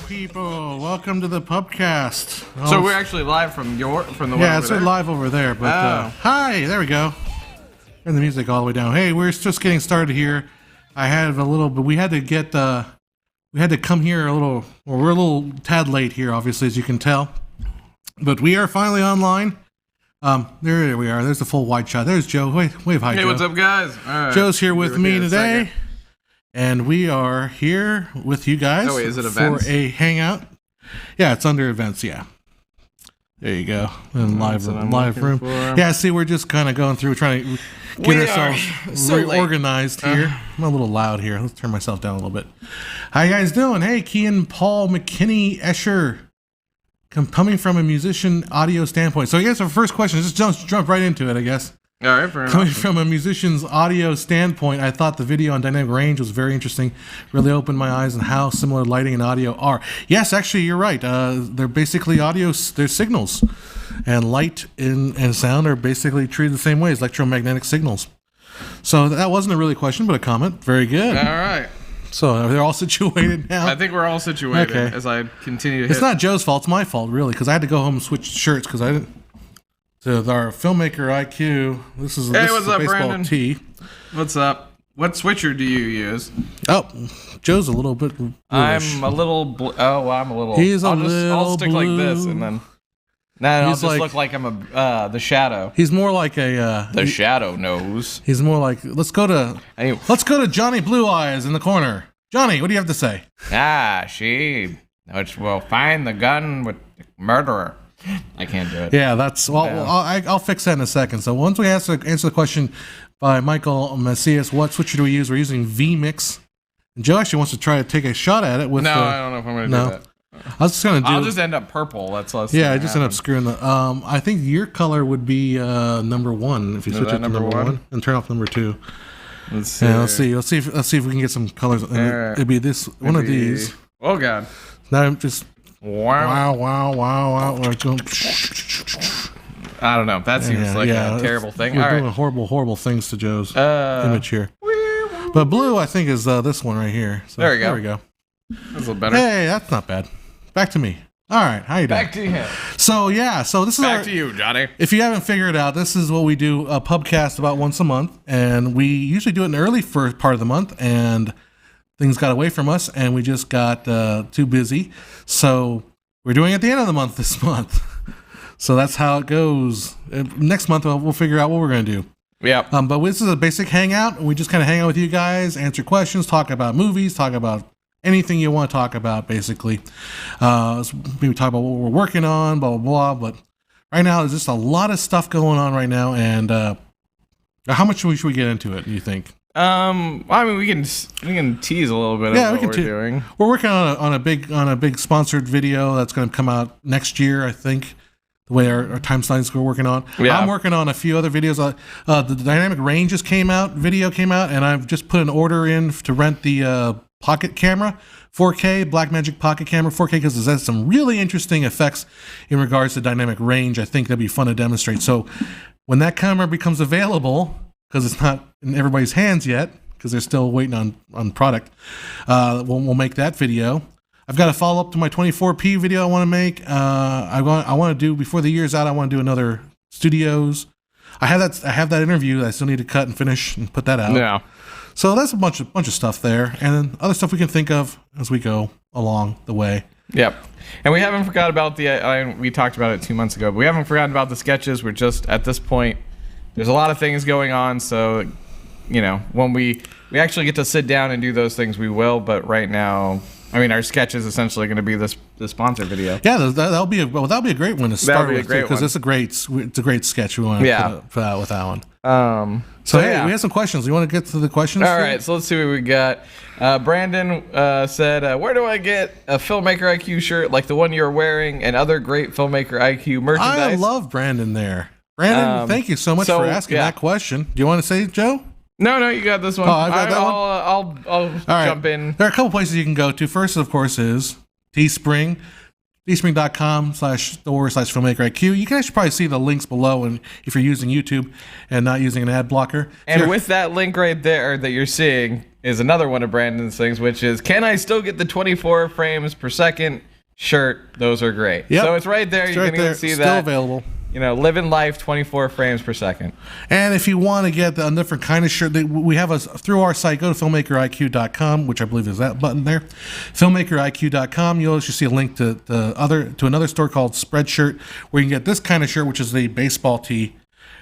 People, welcome to the Pubcast. So we're actually live from the one it's live over there. But hi, there we go. Turn the music all the way down. Hey, we're just getting started here. I have a little, but we had to come here a little. Well, we're a little tad late here, obviously, as you can tell. But we are finally online. There we are. There's the full wide shot. There's Joe. Wave hi, Joe. Hey, what's up, guys? All right. Joe's here with me today. And we are here with you guys is it events? For a hangout. Yeah, it's under events, yeah. There you go. And live room. Yeah, see, we're just kind of going through, trying to get ourselves reorganized here. I'm a little loud here. Let's turn myself down a little bit. How you guys doing? Hey, Kean, Paul, McKinney, Escher. Coming from a musician audio standpoint. So I guess our first question is just jump right into it, I guess. All right, fair enough. Coming from a musician's audio standpoint, I thought the video on dynamic range was very interesting. Really opened my eyes on how similar lighting and audio are. Yes, actually, you're right. They're basically audio, they're signals. And light and sound are basically treated the same way as electromagnetic signals. So that wasn't a really question, but a comment. Very good. All right. So they're all situated now? I think we're all situated as I continue to hit. It's not Joe's fault. It's my fault, really, because I had to go home and switch shirts because I didn't. So our filmmaker IQ, this is what's a up, baseball Brandon? tee. What's up? What switcher do you use? Oh, Joe's a little bit bluish. I'm a little. I'm a little. He's a I'll little stick blue. like this, and then. I'll just look like I'm the shadow. He's more like a. The shadow knows. He's more like let's go to Johnny Blue Eyes in the corner. Johnny, what do you have to say? Which will find the gun with the murderer. I can't do it. Yeah, that's I'll fix that in a second. So once we answer the question by Michael Macias, what switcher do we use? We're using vMix. And Joe actually wants to try to take a shot at it with. No, I don't know if I'm going to do that. I'll just end up purple. That's less. Yeah, I just end up screwing the. I think your color would be number 1 if you switch it to number one and turn off number 2. Let's see. Yeah, let's see if we can get some colors. It'd be this one of these. Oh God! Now I'm just. Wow. Like, I don't know. That seems like a terrible thing. We're doing horrible things to Joe's image here. But blue, I think, is this one right here. So, there we go. That's a little better. Hey, that's not bad. Back to me. All right, how you doing? Back to him. So this is back to you, Johnny. If you haven't figured it out, this is what we do, a Pubcast about once a month, and we usually do it in the early first part of the month, and things got away from us, and we just got too busy. So we're doing it at the end of the month this month. So that's how it goes. Next month, we'll figure out what we're going to do. Yeah. But this is a basic hangout. We just kind of hang out with you guys, answer questions, talk about movies, talk about anything you want to talk about, basically. Maybe talk about what we're working on, blah, blah, blah. But right now, there's just a lot of stuff going on right now. And how much should we get into it, do you think? I mean, we can tease a little bit of what we're doing. We're working on a big sponsored video that's going to come out next year, I think. The way our timelines we're working on. Yeah. I'm working on a few other videos. The dynamic ranges video came out, and I've just put an order in to rent the pocket camera, 4K Blackmagic pocket camera, 4K, because it has some really interesting effects in regards to dynamic range. I think that'd be fun to demonstrate. So when that camera becomes available, because it's not in everybody's hands yet, because they're still waiting on product. We'll make that video. I've got a follow up to my 24p video I want to make. I want to do before the year's out. I want to do another studios. I have that interview that I still need to cut and finish and put that out. Yeah. So that's a bunch of stuff there, and then other stuff we can think of as we go along the way. Yep. And we haven't forgot about we talked about it 2 months ago, but we haven't forgotten about the sketches. We're just at this point, there's a lot of things going on, so when we actually get to sit down and do those things, we will. But right now, I mean, our sketch is essentially going to be the sponsor video. Yeah, that'll be a great one to start with, because it's a great sketch we want to put out with that one. So hey, we have some questions. You want to get to the questions? All right, so let's see what we got. Brandon said, "Where do I get a Filmmaker IQ shirt like the one you're wearing and other great Filmmaker IQ merchandise?" I love Brandon there. Brandon, thank you so much for asking that question. Do you want to say it, Joe? No, you got this one. Oh, I've got that one? I'll jump in. There are a couple places you can go to. First, of course, is Teespring. Teespring.com/store/filmmakeriq. You can actually probably see the links below, and if you're using YouTube and not using an ad blocker. And with that link right there that you're seeing is another one of Brandon's things, which is, can I still get the 24 frames per second shirt? Those are great. Yep. So it's right there. You can even see that. Still available. Living life 24 frames per second. And if you want to get a different kind of shirt, we have through our site. Go to filmmakeriq.com, which I believe is that button there. Filmmakeriq.com. You'll actually see a link to another store called Spreadshirt, where you can get this kind of shirt, which is the baseball tee,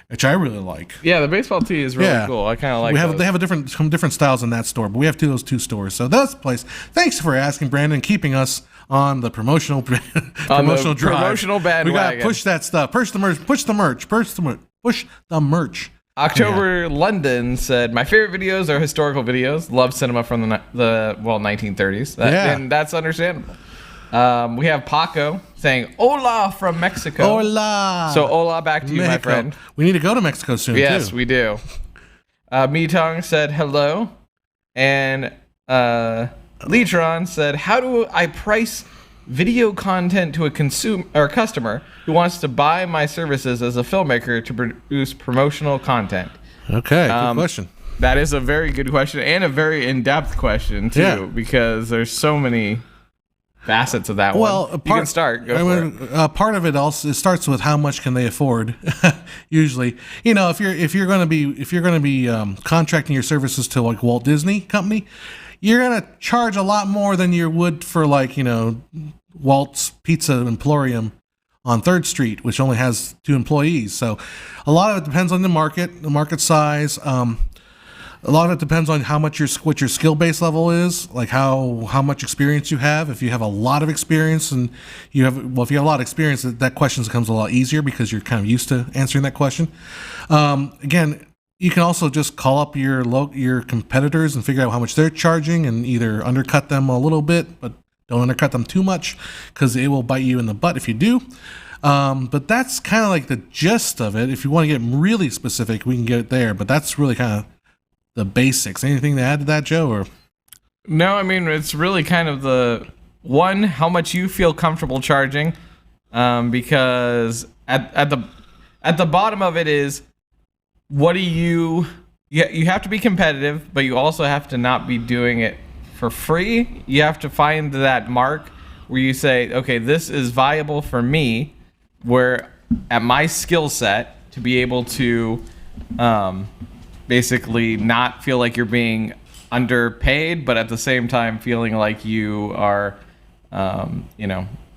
which I really like. Yeah, the baseball tee is really cool. I kind of like. They have some different styles in that store, but we have those two stores. So that's the place. Thanks for asking, Brandon, keeping us on the promotional drive. Promotional bandwagon. We gotta push that stuff. Push the merch. Push the merch. October London said, "My favorite videos are historical videos. Love cinema from the 1930s. And that's understandable." We have Paco saying, "Hola from Mexico." Hola. So hola back to you, my friend. We need to go to Mexico soon. Yes, too. we do. Mitong said hello, and Leetron said, "How do I price video content to a customer who wants to buy my services as a filmmaker to produce promotional content?" Okay, good question. That is a very good question, and a very in-depth question too, because there's so many facets of that one. You can start. Part of it also starts with how much can they afford. Usually, if you're going to be contracting your services to like Walt Disney Company, you're going to charge a lot more than you would for Walt's Pizza Emporium on 3rd Street, which only has 2 employees. So a lot of it depends on the market size. A lot of it depends on what your skill base level is, like how much experience you have. If you have a lot of experience if you have a lot of experience, that question becomes a lot easier because you're kind of used to answering that question. Again, you can also just call up your competitors and figure out how much they're charging and either undercut them a little bit, but don't undercut them too much because it will bite you in the butt if you do. But that's kind of like the gist of it. If you want to get really specific, we can get it there, but that's really kind of the basics. Anything to add to that, Joe? Or no, I mean, it's really kind of the one, how much you feel comfortable charging, because at the bottom of it is, what do you have to be competitive, but you also have to not be doing it for free. You have to find that mark where you say, okay, this is viable for me, where at my skill set to be able to basically not feel like you're being underpaid, but at the same time feeling like you are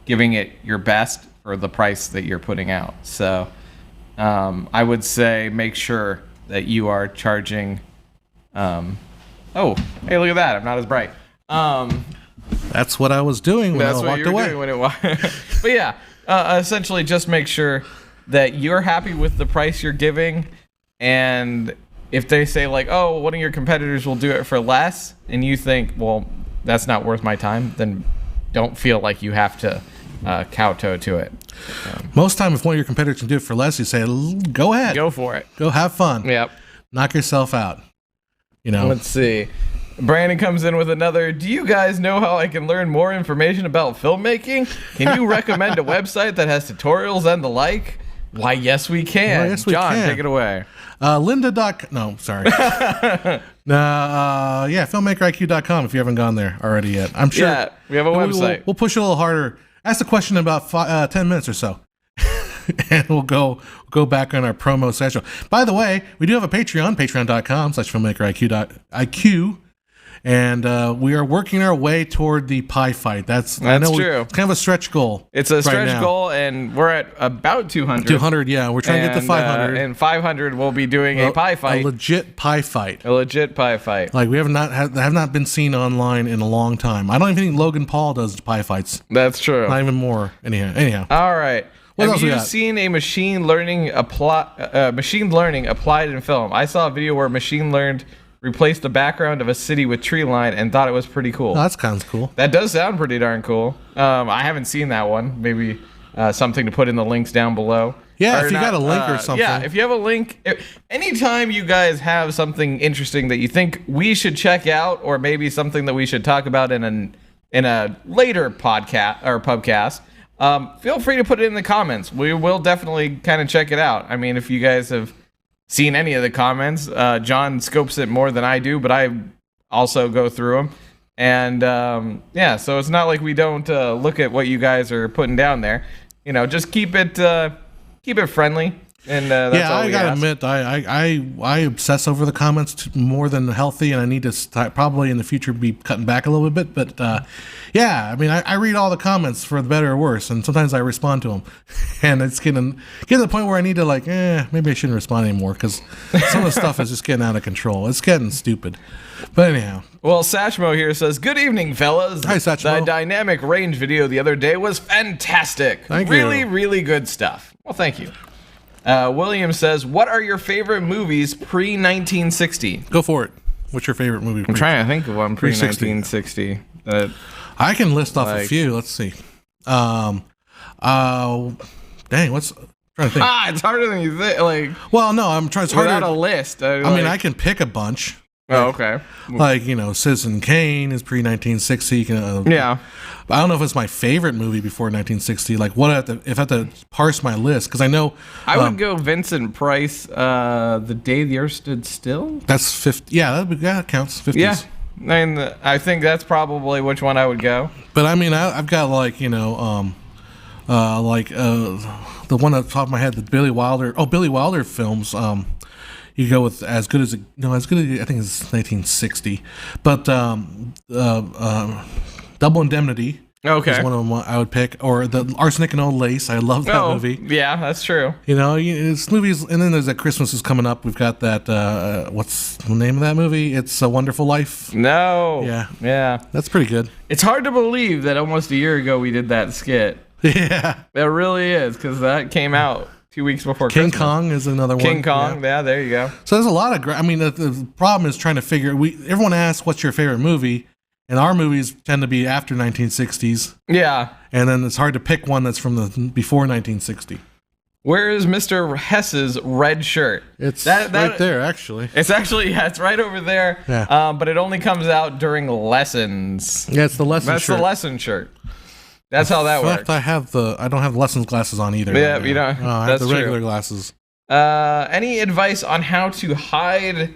giving it your best for the price that you're putting out. So I would say make sure that you are charging. Oh, hey, look at that! I'm not as bright. That's what I was doing when I walked away. But yeah, essentially, just make sure that you're happy with the price you're giving, and if they say like, "Oh, one of your competitors will do it for less," and you think, "Well, that's not worth my time," then don't feel like you have to kowtow to it. Most time, if one of your competitors can do it for less, you say, "Go ahead, go for it, go have fun, yep, knock yourself out." Let's see. Brandon comes in with another. Do you guys know how I can learn more information about filmmaking? Can you recommend a website that has tutorials and the like? Why, yes, we can. Well, yes, we John, can. Take it away. Linda. No, sorry. Yeah, filmmakeriq.com if you haven't gone there already yet. I'm sure. Yeah, we have a website. We'll push it a little harder. Ask the question in about 10 minutes or so. And we'll go back on our promo session. By the way, we do have a Patreon, patreon.com/filmmakeriq. And we are working our way toward the pie fight. That's true. It's kind of a stretch goal. It's a stretch goal, and we're at about 200. 200, yeah. We're trying to get to 500. And 500, we'll be doing a pie fight. A legit pie fight. Like we have not been seen online in a long time. I don't even think Logan Paul does pie fights. That's true. Not even more. Anyhow. All right. Have you seen a machine learning applied in film? I saw a video where machine learned replaced the background of a city with tree line and thought it was pretty cool. Oh, that sounds cool. That does sound pretty darn cool. I haven't seen that one. Maybe something to put in the links down below. Yeah, if you got a link or something. Yeah, if you have a link. Anytime you guys have something interesting that you think we should check out, or maybe something that we should talk about in a later podcast or pubcast, feel free to put it in the comments. We will definitely kind of check it out. I mean, if you guys have seen any of the comments, John scopes it more than I do, but I also go through them. And so it's not like we don't look at what you guys are putting down there. Just keep it friendly. And that's all I gotta admit, I obsess over the comments more than healthy, and I need to probably in the future be cutting back a little bit. But I mean, I read all the comments for the better or worse, and sometimes I respond to them, and it's getting to the point where I need to maybe I shouldn't respond anymore because some of the stuff is just getting out of control. It's getting stupid. But anyhow. Well, Satchmo here says, "Good evening, fellas. Hi, Satchmo. The dynamic range video the other day was fantastic. Thank you. Really good stuff." Well, thank you. William says, "What are your favorite movies pre-1960?" Go for it. What's your favorite movie? I'm trying to think of one pre-1960. I can list off a few. Let's see. Dang, what's... I'm trying to think. It's harder than you think. Well, no, I'm trying. It's harder. Without a list. I mean, I can pick a bunch. Oh, okay. Citizen Kane is pre-1960. Yeah. I don't know if it's my favorite movie before 1960. If I have to parse my list, because I know... I would go Vincent Price, The Day the Earth Stood Still. That's 50. Yeah, that counts. 50s. Yeah. I think that's probably which one I would go. But I mean, I've got the one at the top of my head, the Billy Wilder films. You go with As Good as I think it's 1960, but Double Indemnity. Okay, is one of them I would pick, or the Arsenic and Old Lace. I love that movie. Yeah, that's true. It's movies, and then there's that Christmas is coming up. We've got that. What's the name of that movie? It's A Wonderful Life. No. Yeah, that's pretty good. It's hard to believe that almost a year ago we did that skit. Yeah, it really is, because that came out 2 weeks before King Christmas. Kong is another one. King Kong, yeah, there you go. So there's a lot of the problem is trying to figure. Everyone asks what's your favorite movie, and our movies tend to be after 1960s. Yeah, and then it's hard to pick one that's from the before 1960. Where is Mr. Hess's red shirt? It's right there, actually. It's right over there. Yeah. But it only comes out during lessons. Yeah, it's the lesson shirt. That's the lesson shirt. That's how that works. I don't have lessons glasses on either. Yeah, you don't. I have the regular glasses. Any advice on how to hide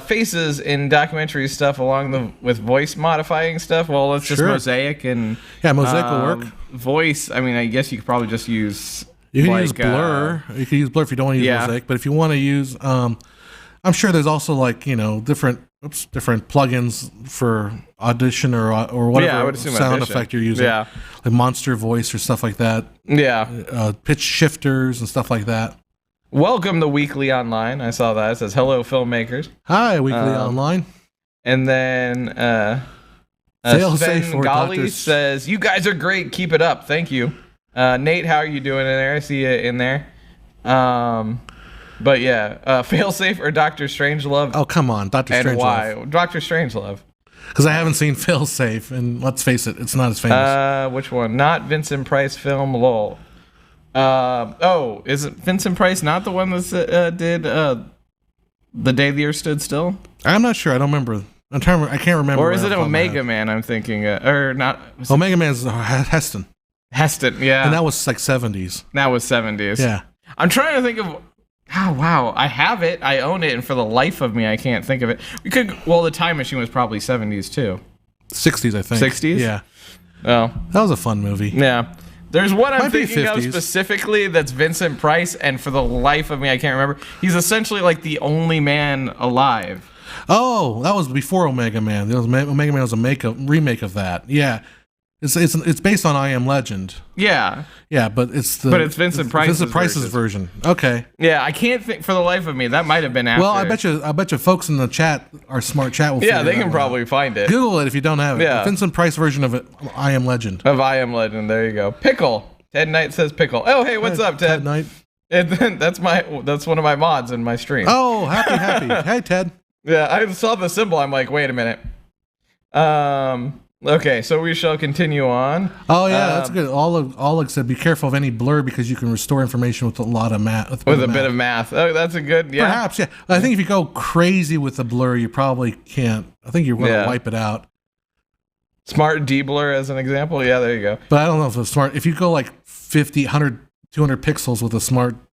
faces in documentary stuff with voice modifying stuff? Well, let's just mosaic and mosaic will work. Voice. I mean, I guess you could probably just use. You can use blur. You can use blur if you don't want to use mosaic. But if you want to use, I'm sure there's also different plugins for Audition or whatever sound effect you're using. Yeah, like Monster Voice or stuff like that. Yeah, pitch shifters and stuff like that. Welcome to Weekly Online. I saw that. It says, "Hello, filmmakers." Hi, Weekly Online. And then Sven Gali says, "You guys are great. Keep it up. Thank you." Nate, how are you doing in there? I see you in there. But yeah, Failsafe or Dr. Strangelove? Oh, come on, Dr. Strangelove. And why? Dr. Strangelove. Because I haven't seen Failsafe, and let's face it, it's not as famous. Which one? Not Vincent Price film, lol. Is it Vincent Price not the one that did The Day the Earth Stood Still? I'm not sure. I don't remember. I can't remember. Or is it Omega Man? I'm thinking, or not? Omega Man's Heston. Heston, yeah. And that was like 70s. That was 70s. Yeah. I'm trying to think of Oh, wow. I have it. I own it. And for the life of me, I can't think of it. The Time Machine was probably 70s too. 60s, I think. 60s? Yeah. Oh. That was a fun movie. Yeah. There's one I'm Might be thinking of 50s. specifically that's Vincent Price. And for the life of me, I can't remember. He's essentially like the only man alive. Oh, that was before Omega Man. Omega Man was a remake of that. Yeah. It's based on I Am Legend. Yeah. Yeah, but it's Vincent Price's version. Okay. Yeah, I can't think for the life of me. That might have been after. Well, I bet you folks in the chat, our smart chat will. Yeah, they can probably find it. Google it if you don't have it. Yeah. The Vincent Price version of it, I Am Legend. Of I Am Legend. There you go. Pickle. Ted Knight says pickle. Oh, hey, what's up, Ted? Ted Knight. That's one of my mods in my stream. Oh, happy. Hey, Ted. Yeah, I saw the symbol. I'm like, wait a minute. Okay, so we shall continue on. Oh yeah, that's good. Oleg said, "Be careful of any blur because you can restore information with a lot of math." With a bit of math. Oh, that's a good. Yeah. Perhaps, yeah. I think if you go crazy with the blur, you probably can't. I think you're going to wipe it out. Smart de-blur as an example. Yeah, there you go. But I don't know if it's smart. If you go like 50, 100, 200 pixels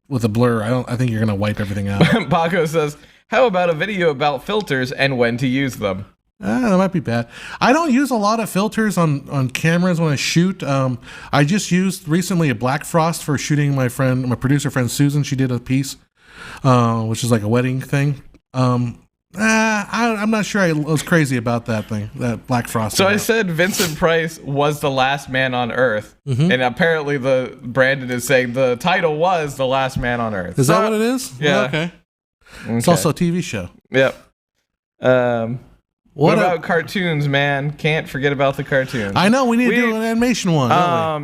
with a blur, I think you're going to wipe everything out. Paco says, "How about a video about filters and when to use them?" That might be bad. I don't use a lot of filters on cameras when I shoot. I just used recently a Black Frost for shooting my producer friend Susan. She did a piece, which is like a wedding thing. I'm not sure I was crazy about that thing, that Black Frost. So I said Vincent Price was the last man on Earth, and apparently Brandon is saying the title was The Last Man on Earth. Is that what it is? Yeah. Okay. It's also a TV show. Yep. What about cartoons, man? Can't forget about the cartoons. I know, we need to do an animation one.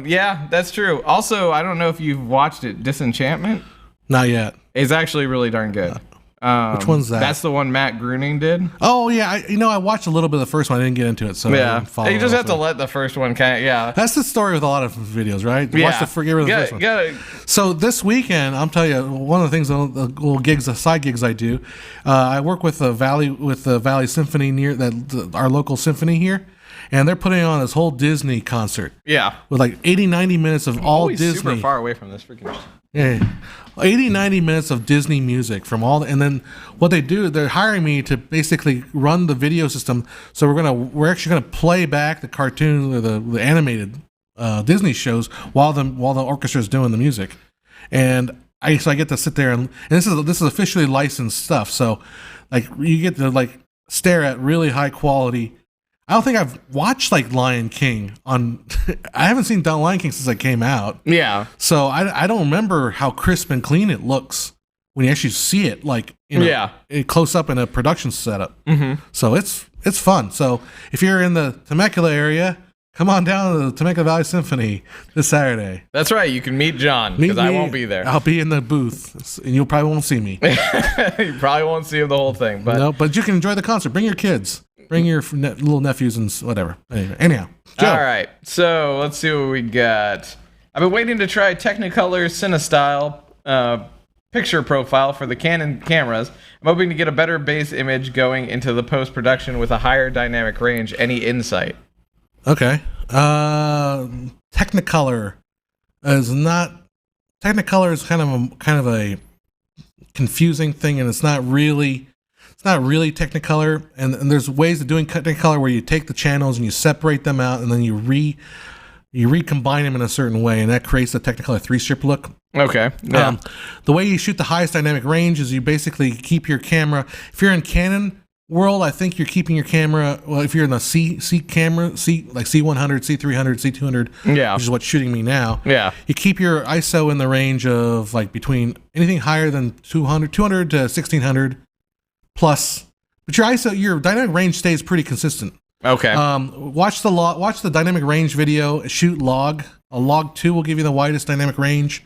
Yeah, that's true. Also, I don't know if you've watched it, Disenchantment. Not yet. It's actually really darn good. Which one's that? That's the one Matt Groening did. Oh yeah, I watched a little bit of the first one. I didn't get into it, so yeah. You just have to let the first one That's the story with a lot of videos, right? Yeah. Watch the first one. So this weekend, I'm telling you, one of the things, the side gigs I do, I work with the Valley Symphony our local symphony here. And they're putting on this whole Disney concert. Yeah. With like 80, 90 minutes of all Disney. Super far away from this freaking. Yeah. 80, 90 minutes of Disney music from and then what they do, they're hiring me to basically run the video system. So we're actually gonna play back the cartoons or the animated Disney shows while the orchestra is doing the music. And I get to sit there and this is officially licensed stuff. So like you get to like stare at really high quality. I don't think I've watched like Lion King on. I haven't seen Lion King since it came out. Yeah. So I don't remember how crisp and clean it looks when you actually see it, like close up in a production setup. Mm-hmm. So it's fun. So if you're in the Temecula area, come on down to the Temecula Valley Symphony this Saturday. That's right. You can meet John because I won't be there. I'll be in the booth, and you probably won't see me. You probably won't see him the whole thing, but you can enjoy the concert. Bring your kids. Bring your little nephews and whatever. Anyhow, Joe. All right. So let's see what we got. I've been waiting to try Technicolor CineStyle picture profile for the Canon cameras. I'm hoping to get a better base image going into the post-production with a higher dynamic range. Any insight? Okay. Technicolor is not. Technicolor is kind of a confusing thing, and it's not really Technicolor, and there's ways of doing Technicolor where you take the channels and you separate them out, and then you recombine them in a certain way, and that creates the Technicolor 3-strip look. Okay. Yeah. The way you shoot the highest dynamic range is you basically keep your camera. If you're in Canon world, I think you're keeping your camera. Well, if you're in the C camera, like C100, C300, C200, yeah, which is what's shooting me now. Yeah. You keep your ISO in the range of like between anything higher than 200 to 1600. Plus, but your dynamic range stays pretty consistent. Okay. Watch the dynamic range video. Shoot log. A log 2 will give you the widest dynamic range.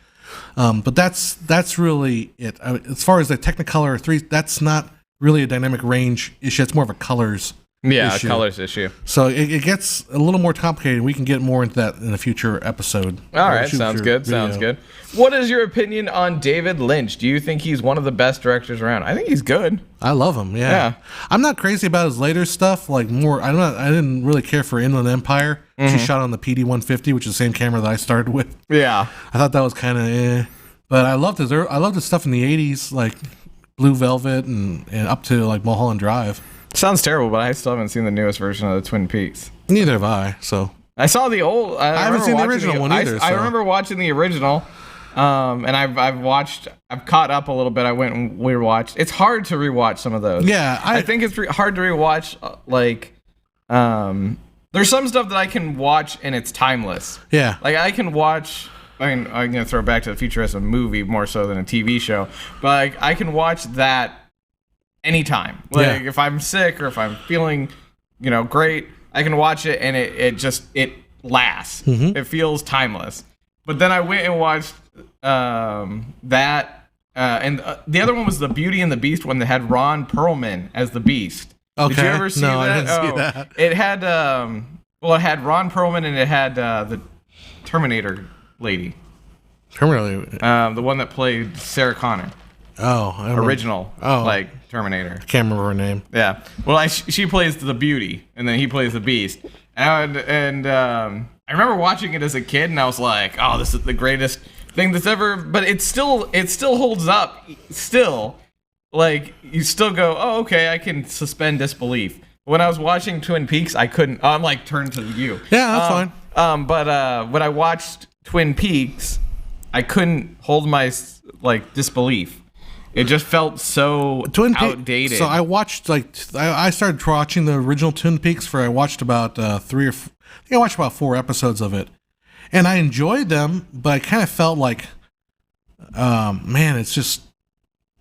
But that's really it. As far as the Technicolor 3, that's not really a dynamic range issue. It's more of a colors. Yeah, issue. A colors issue. So it gets a little more complicated. We can get more into that in a future episode. All right, sounds good. Video. Sounds good. What is your opinion on David Lynch? Do you think he's one of the best directors around? I think he's good. I love him. Yeah. I'm not crazy about his later stuff. Like more, I didn't really care for Inland Empire. She shot on the PD-150, which is the same camera that I started with. Yeah. I thought that was kind of But I loved his stuff in the 80s, like Blue Velvet and up to like Mulholland Drive. Sounds terrible, but I still haven't seen the newest version of the Twin Peaks. Neither have I. So I saw the old. I haven't seen the original one either. I remember watching the original, and I've caught up a little bit. I went and rewatched. It's hard to rewatch some of those. Yeah, I think it's hard to rewatch. There's some stuff that I can watch and it's timeless. Yeah, like I can watch. I mean, I'm gonna throw Back to the Future as a movie more so than a TV show, but like I can watch that anytime. Like if I'm sick or if I'm feeling, great, I can watch it and it lasts. Mm-hmm. It feels timeless. But then I went and watched that, and the other one was the Beauty and the Beast one that had Ron Perlman as the Beast. Okay. Did you ever see that? I didn't see that. It had it had Ron Perlman and it had the Terminator lady. Terminator. The one that played Sarah Connor. Oh, original. Like Terminator. I can't remember her name. Yeah. Well, she plays the Beauty, and then he plays the Beast. And I remember watching it as a kid, and I was like, "Oh, this is the greatest thing that's ever." But it still holds up. Still, like you still go, "Oh, okay, I can suspend disbelief." When I was watching Twin Peaks, I couldn't. I'm like, turn to you. Yeah, that's fine. But when I watched Twin Peaks, I couldn't hold my disbelief. It just felt so outdated. So I watched I started watching the original Twin Peaks I watched about I watched about 4 episodes of it, and I enjoyed them, but I kind of felt like, man, it's just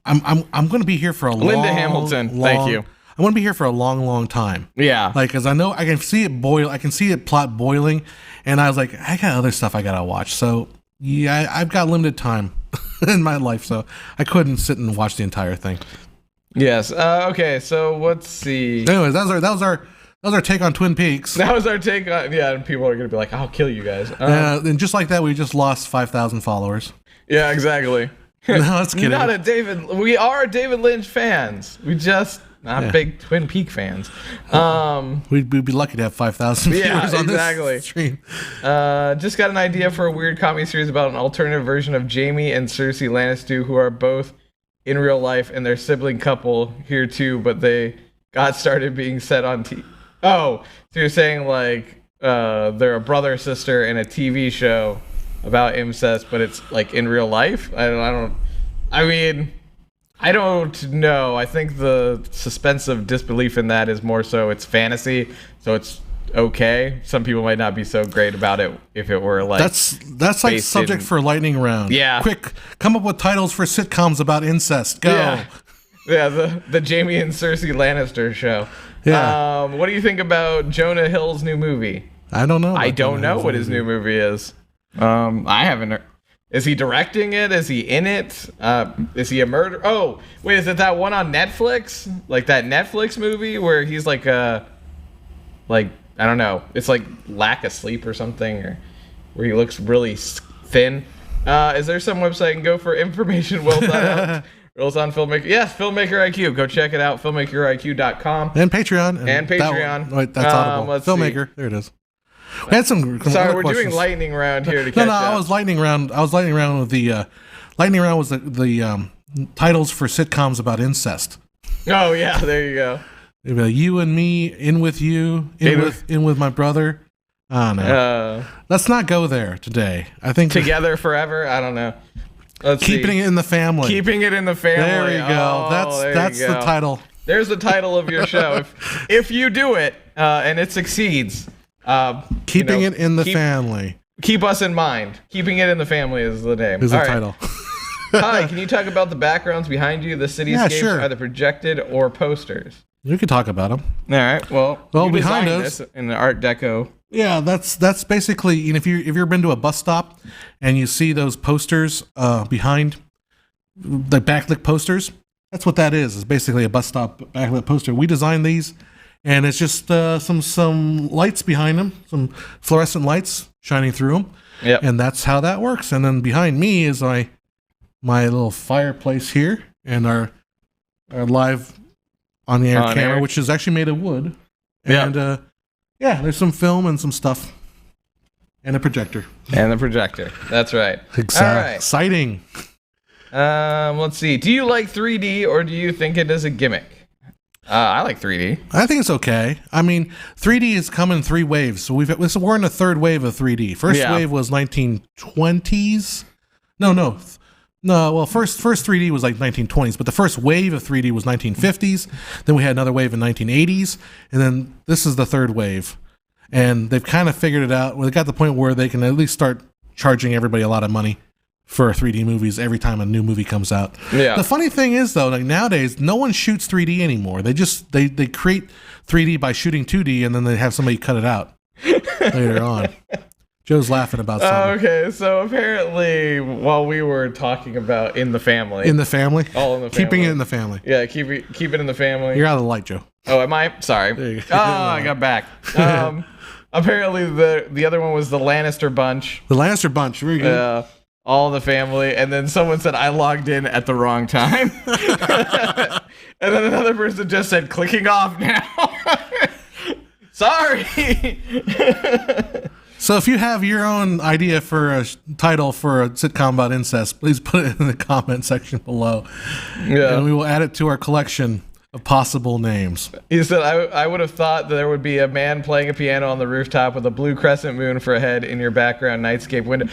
I'm going to be here for a Linda Hamilton. Thank you. I want to be here for a long, long time. Yeah, because I know I can see it boil. I can see it plot boiling, and I was like, I got other stuff I gotta watch. So yeah, I've got limited time in my life, so I couldn't sit and watch the entire thing. Yes. Okay. So let's see. Anyways, that was our take on Twin Peaks. That was our take on and people are gonna be like, "I'll kill you guys." And just like that, we just lost 5,000 followers. Yeah, exactly. No, that's kidding. We are David Lynch fans. We just not big Twin Peak fans. We'd be lucky to have 5,000 viewers on this stream. Just got an idea for a weird comedy series about an alternative version of Jamie and Cersei Lannister, who are both in real life and their sibling couple here too, but they got started being set on TV. Oh, so you're saying like they're a brother sister in a TV show about incest, but it's like in real life? I don't know. I think the suspense of disbelief in that is more so it's fantasy, so it's okay. Some people might not be so great about it if it were like that's like subject for lightning round. Yeah. Quick, come up with titles for sitcoms about incest. Go. Yeah, the Jamie and Cersei Lannister show. Yeah. What do you think about Jonah Hill's new movie? I don't know. I don't know what his new movie is. I haven't. Is he directing it? Is he in it? Is he a murderer? Oh, wait, is it that one on Netflix? Like that Netflix movie where he's like I don't know. It's like lack of sleep or something, or where he looks really thin. Is there some website I can go for information well thought out? Rules on Filmmaker. Yes, Filmmaker IQ. Go check it out. FilmmakerIQ.com. And Patreon. And Patreon. That's Audible. Filmmaker. There it is. We had some Sorry, we're questions. doing lightning round here to catch up. I was lightning round with the lightning round was the titles for sitcoms about incest. Oh yeah, there you go. You and me, in with you, in with my brother. I don't know. Let's not go there today. I think together forever. I don't know. Keeping it in the family. Keeping it in the family. There you go. That's the title. There's the title of your show. If you do it and it succeeds. Keeping it in the family. Keep us in mind. Keeping it in the family is the name. Is the title. Hi, can you talk about the backgrounds behind you, the cityscapes, either projected or posters? You could talk about them. All right. Well, behind us in the Art Deco. Yeah, that's basically. If you've ever been to a bus stop and you see those posters behind the backlit posters, that's what that is. It's basically a bus stop backlit poster. We designed these. And it's just some lights behind them, some fluorescent lights shining through them. Yep. And that's how that works. And then behind me is my little fireplace here and our live on the air camera, which is actually made of wood. And there's some film and some stuff. And a projector. That's right. Exciting. Let's see. Do you like 3D or do you think it is a gimmick? I like 3D. I think it's okay. I mean, 3D has come in 3 waves. So we're in the 3rd wave of 3D. First wave was 1920s. No. Well, first 3D was like 1920s, but the first wave of 3D was 1950s. Then we had another wave in 1980s, and then this is the 3rd wave. And they've kind of figured it out. They got to the point where they can at least start charging everybody a lot of money for 3D movies every time a new movie comes out. Yeah. The funny thing is, though, like nowadays, no one shoots 3D anymore. They just they create 3D by shooting 2D, and then they have somebody cut it out later on. Joe's laughing about something. Okay, so apparently, while we were talking about in the family, All in the family, keeping it in the family. Yeah, keep it in the family. You're out of the light, Joe. Oh, am I? Sorry. There you go. Oh, I got back. Apparently, the other one was the Lannister bunch. The Lannister bunch. Very good. All in the family, and then someone said I logged in at the wrong time, and then another person just said clicking off now. Sorry. So if you have your own idea for a title for a sitcom about incest, please put it in the comment section below. Yeah. And we will add it to our collection of possible names. He said, I would have thought that there would be a man playing a piano on the rooftop with a blue crescent moon for a head in your background nightscape window.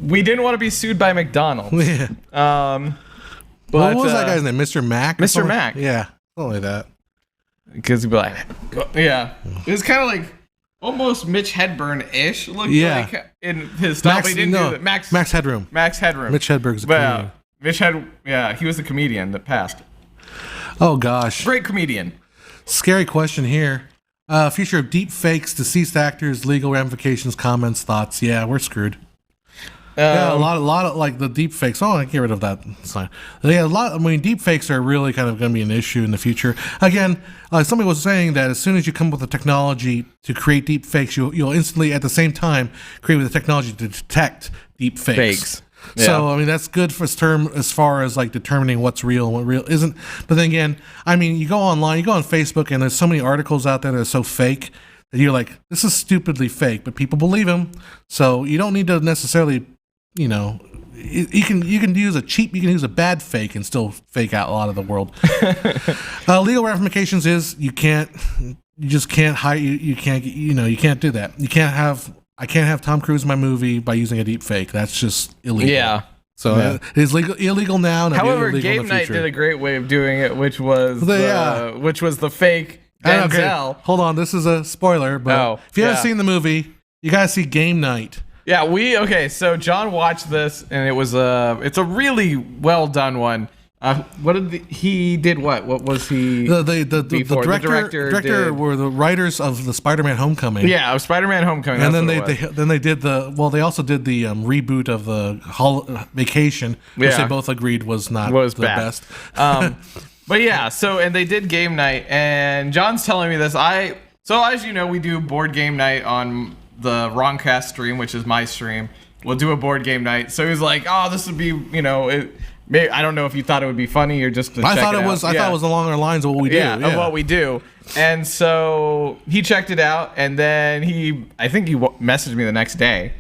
We didn't want to be sued by McDonald's. Yeah. But what was that guy's name? Mr. Mac? Mr. Mac. Yeah. Something like that. Because he'd be like, yeah. It was kind of like almost Mitch Hedberg-ish looked like in his style. Max, Max Headroom. Max Headroom. Mitch Hedberg's a comedian. He was the comedian that passed. Oh, gosh. Great comedian. Scary question here. Future of deep fakes, deceased actors, legal ramifications, comments, thoughts. Yeah, we're screwed. Yeah, a lot of like the deep fakes. Oh, I get rid of that sign. Yeah, deep fakes are really kind of going to be an issue in the future. Again, somebody was saying that as soon as you come up with the technology to create deep fakes, you'll instantly at the same time create the technology to detect deep fakes. Yeah. So I mean that's good for term as far as like determining what's real and what real isn't. But then again, I mean you go online, you go on Facebook, and there's so many articles out there that are so fake that you're like, this is stupidly fake, but people believe them. So you don't need to necessarily, you know, you can use a bad fake and still fake out a lot of the world. Legal ramifications is you can't do that. I can't have Tom Cruise in my movie by using a deep fake. That's just illegal. Yeah. So it is illegal now. However, Game Night did a great way of doing it, which was the fake Denzel. Okay. Hold on, this is a spoiler, but if you haven't seen the movie, you gotta see Game Night. Yeah, so John watched this, and it's a really well done one. He did what? What was he? The director were the writers of the Spider-Man Homecoming. Yeah, of Spider-Man Homecoming. And then they also did the reboot of the Vacation, which they both agreed was not the best. But yeah, and they did Game Night, and John's telling me this. So as you know, we do board game night on the Wrongcast stream, which is my stream. We'll do a board game night. So he's like, "Oh, this would be, maybe, I don't know if you thought it would be funny or just to check it out." I thought it was along the lines of what we do. Yeah, of what we do. And so he checked it out, and then I think he messaged me the next day,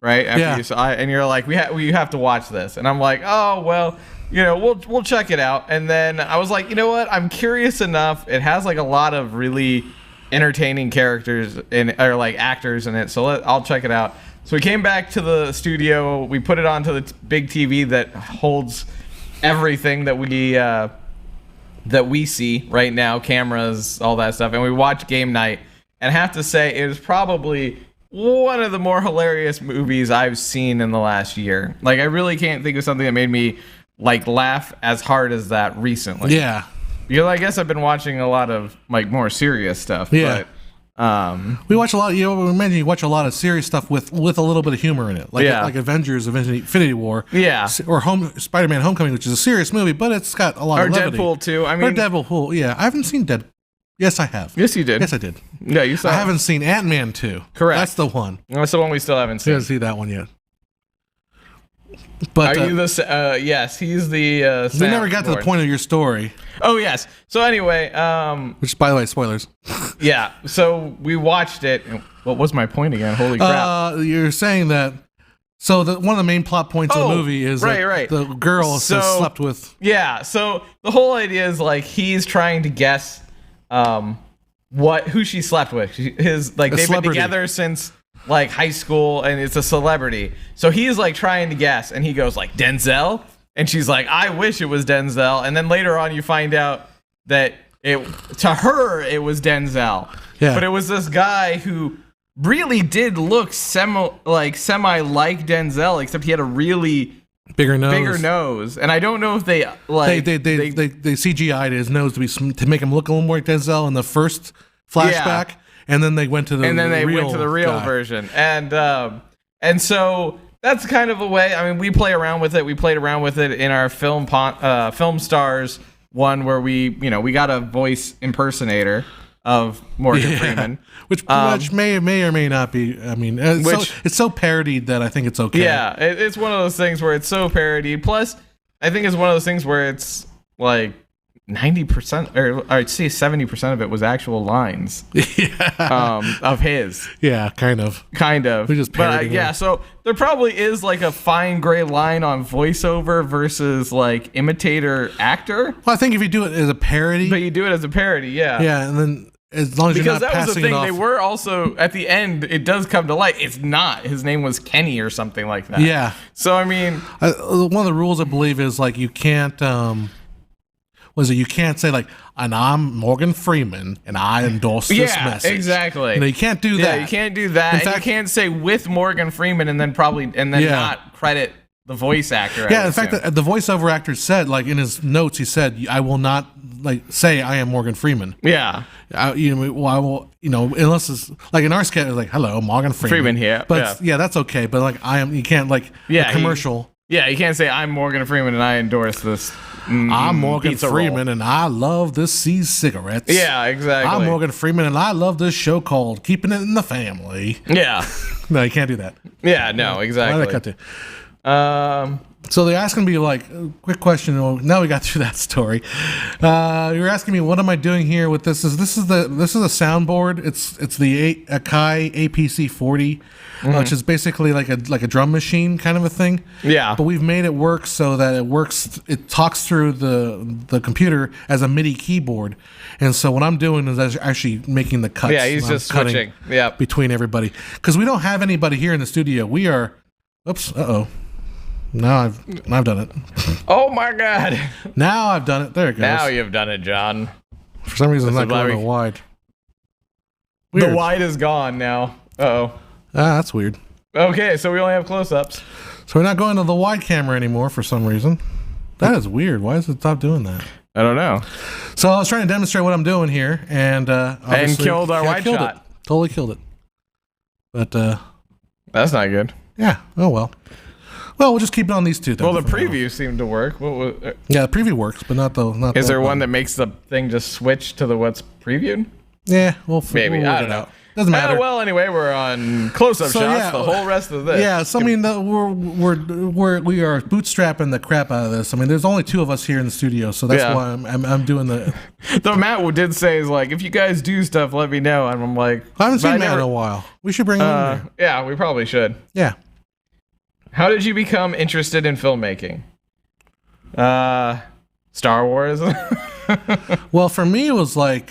right? After and you're like, we have to watch this, and I'm like, oh well, we'll check it out. And then I was like, you know what? I'm curious enough. It has like a lot of really entertaining characters or like actors in it, so I'll check it out. So we came back to the studio. We put it onto the big TV that holds everything that we see right now, cameras, all that stuff, and we watched Game Night. And I have to say, it was probably one of the more hilarious movies I've seen in the last year. Like, I really can't think of something that made me like laugh as hard as that recently. Yeah, because I guess I've been watching a lot of like more serious stuff. Yeah. But we watch a lot. Imagine you watch a lot of serious stuff with a little bit of humor in it, like Avengers: Infinity War, or Spider-Man: Homecoming, which is a serious movie, but it's got a lot of levity. Deadpool too. Or Deadpool. Yeah, I haven't seen Deadpool. Yes, I have. Yes, you did. Yes, I did. Yeah, you saw. I haven't seen Ant-Man 2. Correct. That's the one. That's the one we still haven't seen. I haven't seen that one yet. But are you the? Yes, he's the. We never got to the point of your story. Oh yes. So anyway, which by the way, spoilers. Yeah. So we watched it. What was my point again? Holy crap! You're saying that So one of the main plot points of the movie is that the girl has slept with. Yeah. So the whole idea is like he's trying to guess who she slept with. They've been together since like high school, and it's a celebrity. So he's like trying to guess, and he goes like Denzel, and she's like, I wish it was Denzel. And then later on, you find out that to her it was Denzel, but it was this guy who really did look semi like Denzel, except he had a really bigger nose. And I don't know if they CGI'd his nose to make him look a little more like Denzel in the first flashback, and then they went to the real version. And so that's kind of a way. I mean, we play around with it. We played around with it in our film stars one where we got a voice impersonator of Morgan Freeman, which may or may not be. I mean, it's so parodied that I think it's okay. Yeah, it's one of those things where it's so parodied. Plus, I think it's one of those things where it's like 90%, or I'd say 70% of it was actual lines. Of his. Yeah, kind of. We just parodied him. So there probably is like a fine gray line on voiceover versus like imitator actor. Well, I think if you do it as a parody, but you do it as a parody, yeah, and then. As long as you're not passing it off. Because that was the thing. They were also, at the end, it does come to light. It's not. His name was Kenny or something like that. Yeah. So, I mean. One of the rules, I believe, is like you can't, you can't say like, and I'm Morgan Freeman and I endorse this message. Yeah, exactly. You can't do that. Yeah, you can't do that. In fact, you can't say with Morgan Freeman and then not credit the voice actor. Yeah, in fact, the voiceover actor said, like in his notes, he said, I will not like say I am Morgan Freeman. Yeah. I will, unless it's like in our sketch, it's like, hello, Morgan Freeman here. But that's okay. But like, you can't like a commercial. You can't say I'm Morgan Freeman and I endorse this. I'm Morgan Freeman and I love this C's cigarettes. Yeah, exactly. I'm Morgan Freeman and I love this show called Keeping It in the Family. Yeah. No, you can't do that. Yeah, no, exactly. Why did I cut to? So they're asking me like, quick question. Well, now we got through that story. You're asking me, what am I doing here with this? This is a soundboard. It's the Akai APC 40, which is basically like a drum machine kind of a thing. Yeah. But we've made it work so that it works. It talks through the computer as a MIDI keyboard, and so what I'm doing is actually making the cuts. Yeah, he's just switching. Yeah. Between everybody, because we don't have anybody here in the studio. We are. Oops. Now I've done it. Oh my God! Now I've done it. There it goes. Now you've done it, John. For some reason, it's not going to wide. Weird. The wide is gone now. That's weird. Okay, so we only have close-ups. So we're not going to the wide camera anymore for some reason. That is weird. Why does it stop doing that? I don't know. So I was trying to demonstrate what I'm doing here, and killed our wide shot. Totally killed it. But that's not good. Yeah. Oh well. Well, we'll just keep it on these two. Well, the preview seemed to work. Yeah, the preview works, but not the. Is there one that makes the thing just switch to the what's previewed? Yeah, maybe we'll I don't know. Doesn't matter. Well, anyway, we're on close-up shots. The whole rest of this. Yeah, so I mean, we are bootstrapping the crap out of this. I mean, there's only two of us here in the studio, so that's why I'm doing the. Though Matt did say is like, if you guys do stuff, let me know. And I'm like, I haven't seen Matt in a while. We should bring him in here. Yeah, we probably should. Yeah. How did you become interested in filmmaking? Star Wars. Well, for me, it was like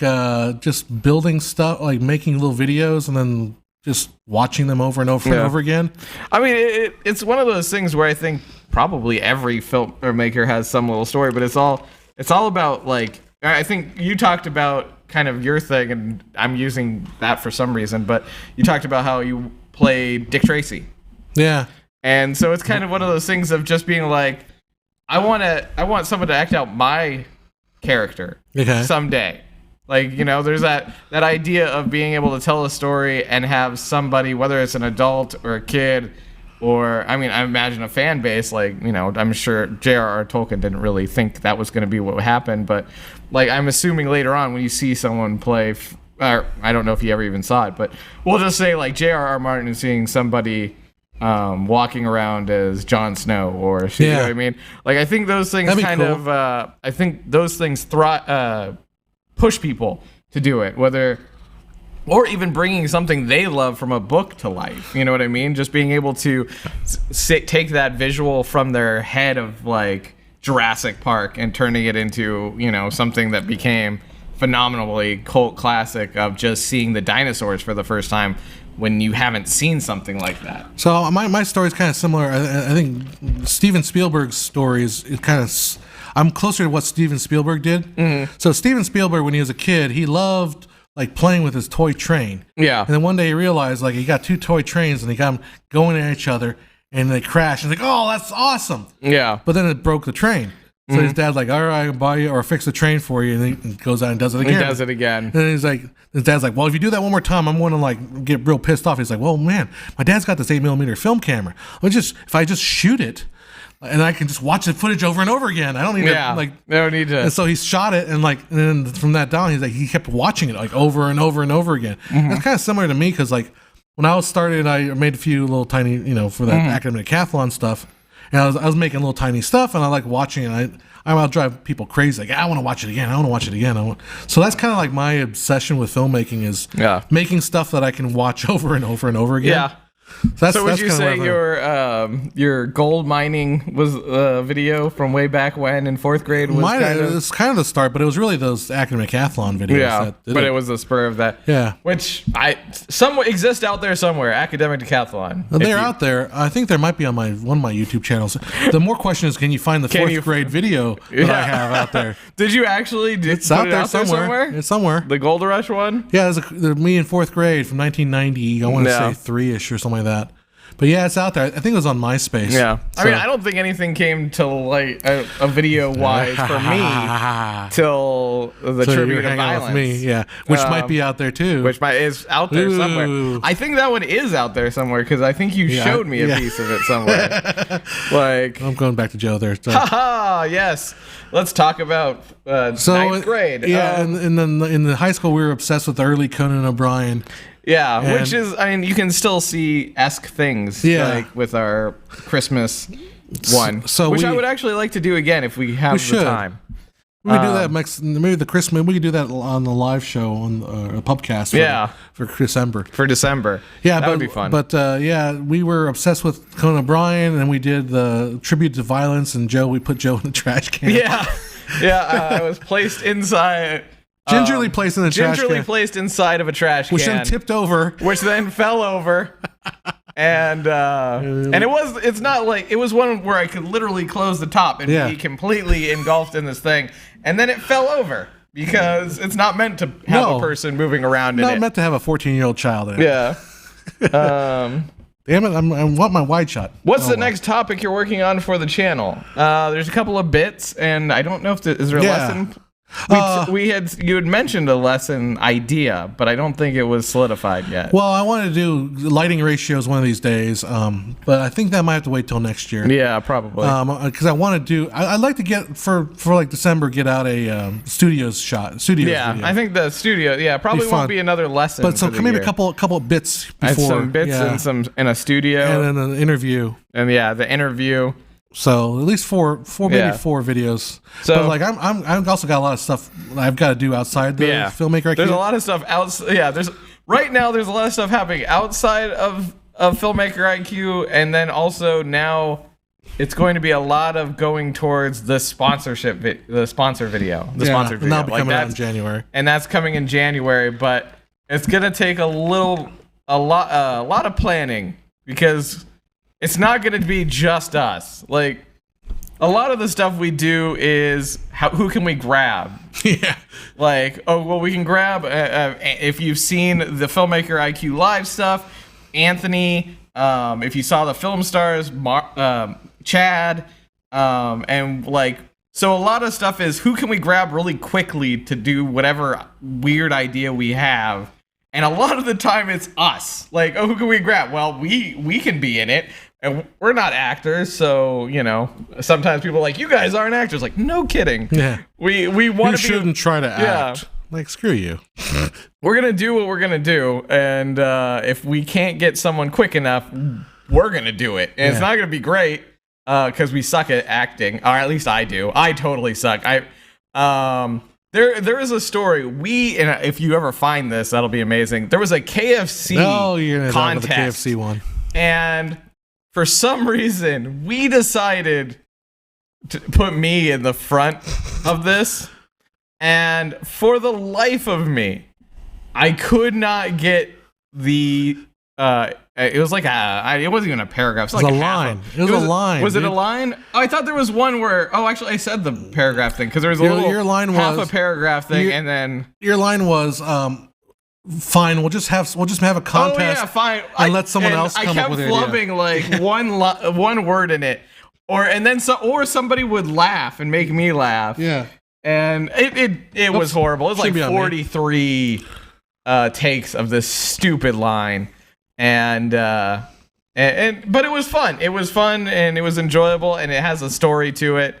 just building stuff, like making little videos, and then just watching them over and over and over again. I mean, it's one of those things where I think probably every filmmaker has some little story, but it's all about like. I think you talked about kind of your thing, and I'm using that for some reason, but you talked about how you played Dick Tracy. Yeah. And so it's kind of one of those things of just being like, I want someone to act out my character someday. Like, there's that idea of being able to tell a story and have somebody, whether it's an adult or a kid, or, I mean, I imagine a fan base, like, I'm sure J.R.R. Tolkien didn't really think that was going to be what would happen, but, like, I'm assuming later on when you see someone play, or I don't know if he ever even saw it, but we'll just say, like, J.R.R. Martin is seeing somebody walking around as Jon Snow, or you know what I mean? Like, I think those things push people to do it. Whether or even bringing something they love from a book to life. You know what I mean? Just being able to take that visual from their head of like Jurassic Park and turning it into, you know, something that became phenomenally cult classic of just seeing the dinosaurs for the first time when you haven't seen something like that. So my story is kind of similar. I think Steven Spielberg's story is kind of, I'm closer to what Steven Spielberg did. Mm-hmm. So Steven Spielberg, when he was a kid, he loved like playing with his toy train. Yeah. And then one day he realized like he got 2 toy trains and they got them going at each other and they crashed. And he's like, oh, that's awesome. Yeah. But then it broke the train. So his dad's like, all right, I'll buy you or fix the train for you. And then he goes out and does it again. He does it again. And then he's like, his dad's like, well, if you do that one more time, I'm going to like get real pissed off. He's like, well, man, my dad's got this 8mm film camera. If I just shoot it, and I can just watch the footage over and over again. I don't need to like. I don't need to. And so he shot it, and then from that down, he kept watching it like over and over and over again. Mm-hmm. It's kind of similar to me because like when I was started, I made a few little tiny, you know, for that academic decathlon stuff, and I was making little tiny stuff, and I like watching it. I'll drive people crazy. Like, I want to watch it again. I want to watch it again. So that's kind of like my obsession with filmmaking is making stuff that I can watch over and over and over again. Yeah. So would you say your gold mining was a video from way back when in 4th grade? It's kind of the start, but it was really those academic decathlon videos. Yeah, but it was the spur of that. Yeah, which somewhat exist out there somewhere. Academic decathlon. They're out there. I think there might be on one of my YouTube channels. The more question is, can you find the 4th grade video that I have out there? Did you actually? It's out there somewhere. It's somewhere. The Gold Rush one. Yeah, there's me in 4th grade from 1990. I want to say 3-ish or something like that. But yeah, it's out there. I think it was on MySpace. Yeah. So. I mean, I don't think anything came till like a video wise for me till the Tribute of Violence. With me, yeah. Which might be out there too. Which is out there somewhere. I think that one is out there somewhere because I think you showed me a piece of it somewhere. Like I'm going back to Joe there. So. Haha, yes. Let's talk about 9th grade. Yeah, and then in the high school we were obsessed with early Conan O'Brien. Yeah, which is, I mean, you can still see esque things like with our Christmas one, which I would actually like to do again if we have the time. We could do that maybe the Christmas. We could do that on the live show on the Pubcast. For December. For December. Yeah, that would be fun. But we were obsessed with Conan O'Brien, and we did the Tribute to Violence. And we put Joe in the trash can. Yeah, I was placed inside. Gingerly placed in the trash can. Gingerly placed inside of a trash can. Which then tipped over. Which then fell over. And it's not like, it was one where I could literally close the top and be completely engulfed in this thing. And then it fell over because it's not meant to have a person moving around in it. Not meant to have a 14-year-old child in it. Yeah. Damn it, I want my wide shot. What's the next topic you're working on for the channel? There's a couple of bits, and I don't know if is there a lesson? You had mentioned a lesson idea, but I don't think it was solidified yet. Well, I want to do lighting ratios one of these days, but I think that might have to wait till next year. Yeah, probably. Because I want to do. I'd like to get for like December get out a studios shot. Yeah, video. I think the studio. Yeah, probably won't be another lesson. But maybe a couple of bits before. Some bits in a studio, and then an interview. And the interview. So at least four videos. So but like I've also got a lot of stuff I've got to do outside the Filmmaker IQ. There's a lot of stuff outside. Yeah, there's right now there's a lot of stuff happening outside of Filmmaker IQ, and then also now it's going to be a lot of going towards the sponsor video, the sponsored video. That'll be coming out in January, and that's coming in January. But it's gonna take a lot of planning because it's not going to be just us. Like, a lot of the stuff we do is who can we grab? Yeah. Like, we can grab, if you've seen the Filmmaker IQ live stuff, Anthony, if you saw the Film Stars, Chad, and like, so a lot of stuff is who can we grab really quickly to do whatever weird idea we have. And a lot of the time it's us. Like, who can we grab? Well, we can be in it. And we're not actors, so, sometimes people are like, you guys aren't actors. Like, no kidding. Yeah. We want to be... You shouldn't try to act. Like, screw you. We're going to do what we're going to do. And if we can't get someone quick enough, we're going to do it. And it's not going to be great because we suck at acting. Or at least I do. I totally suck. There is a story. And if you ever find this, that'll be amazing. There was a KFC contest. The KFC one. And for some reason, we decided to put me in the front of this. And for the life of me, I could not get the... it was like it wasn't even a paragraph. It was like a line. It was a line. Was it a line? Oh, I thought there was one where. Oh, actually, I said the paragraph thing because there was a little your line half was, a paragraph thing, and then your line was, fine. We'll just have a contest. Oh yeah, fine. And let someone else come up with it. I kept flubbing like one word in it, or somebody would laugh and make me laugh. Yeah, and it was horrible. It was like 43 takes of this stupid line. And but it was fun. It was fun and it was enjoyable and it has a story to it.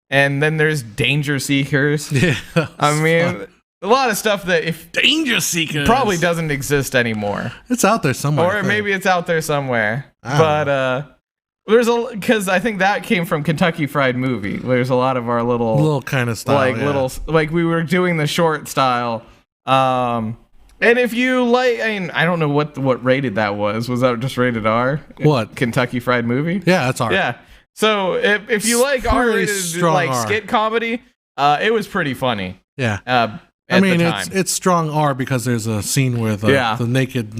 And then there's Danger Seekers. Yeah, I mean, a lot of stuff that if Danger Seekers probably doesn't exist anymore. It's out there somewhere. Or maybe it's out there somewhere. But because I think that came from Kentucky Fried Movie. There's a lot of our little kind of style, like we were doing the short style. And if you like, I mean, I don't know what rated that was. Was that just rated R? What? Kentucky Fried Movie? Yeah, that's R. Yeah. So if you like R-rated like skit comedy, it was pretty funny. Yeah. I mean, it's strong R because there's a scene with the naked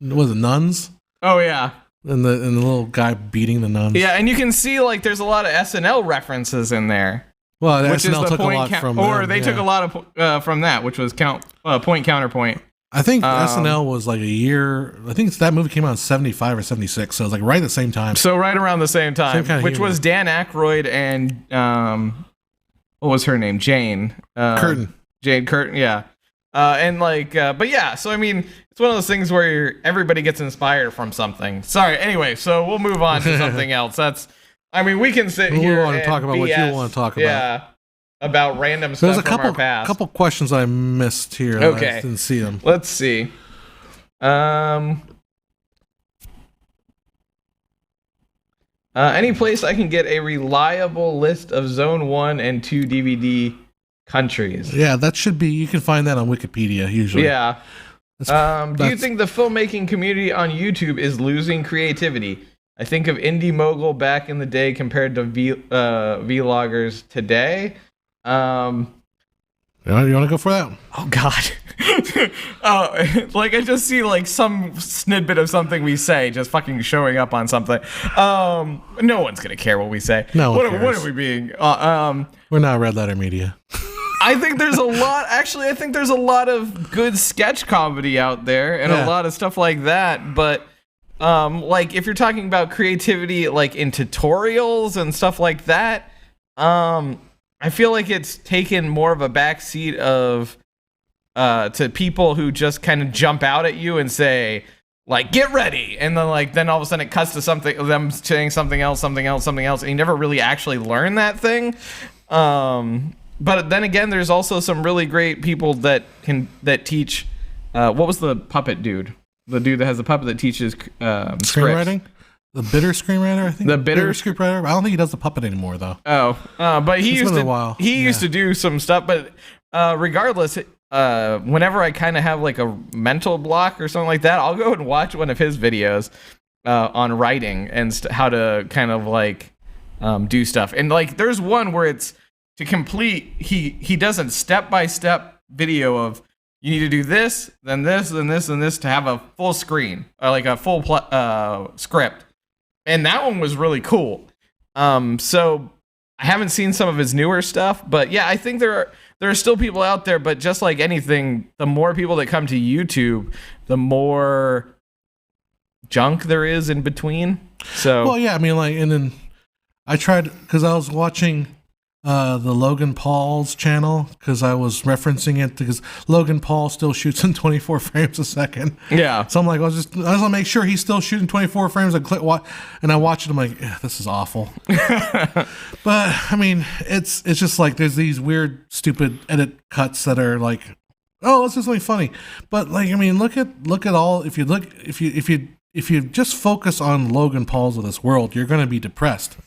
was it nuns? Oh yeah. And the little guy beating the nuns. Yeah, and you can see like there's a lot of SNL references in there. Well, SNL took a lot from them. Or they took a lot of from that, which was point counterpoint. I think SNL was like a year. I think that movie came out in 75 or 76, so it was like right at the same time. So right around the same time, which was Dan Aykroyd and what was her name? Jane Curtin. Jane Curtin, yeah. And like, but yeah. So I mean, it's one of those things where everybody gets inspired from something. Sorry. Anyway, so we'll move on to something else. I mean, we can sit here and talk about BS, what you want to talk about. Yeah, about random stuff from our past. There's a couple questions I missed here. Okay. I didn't see them. Let's see. Any place I can get a reliable list of Zone 1 and 2 DVD countries? Yeah, that should be. You can find that on Wikipedia usually. Yeah. Do you think the filmmaking community on YouTube is losing creativity? I think of Indie Mogul back in the day compared to vloggers today. You want to go for that? Oh God. Like I just see like some snippet of something we say just fucking showing up on something. No one's gonna care what we say. No one cares. What are we being? We're not Red Letter Media. I think there's a lot. Actually, I think there's a lot of good sketch comedy out there and a lot of stuff like that. But like if you're talking about creativity, like in tutorials and stuff like that, I feel like it's taken more of a backseat of to people who just kind of jump out at you and say like get ready, and then all of a sudden it cuts to them saying something else, and you never really actually learn that thing. But then again, there's also some really great people that teach. What was the puppet dude? The dude that has the puppet that teaches screenwriting. The bitter screenwriter, I think. The bitter screenwriter. I don't think he does the puppet anymore, though. Oh, but he used to do some stuff. But regardless, whenever I kind of have like a mental block or something like that, I'll go and watch one of his videos on writing and how to kind of like do stuff. And like, there's one where it's to complete. He does a step-by-step video of you need to do this, then this, then this, and this to have a full screen, like a full script. And that one was really cool. So I haven't seen some of his newer stuff, but yeah, I think there are still people out there, but just like anything, the more people that come to YouTube, the more junk there is in between. So well, yeah, I mean, like, and then I tried because I was watching the Logan Paul's channel because I was referencing it because Logan Paul still shoots in 24 frames a second. Yeah. So I'm like, I just want to make sure he's still shooting 24 frames. And I watch it. I'm like, this is awful. But I mean, it's just like there's these weird, stupid edit cuts that are like, oh, it's just really funny. But like, I mean, look at all. If you just focus on Logan Paul's of this world, you're going to be depressed.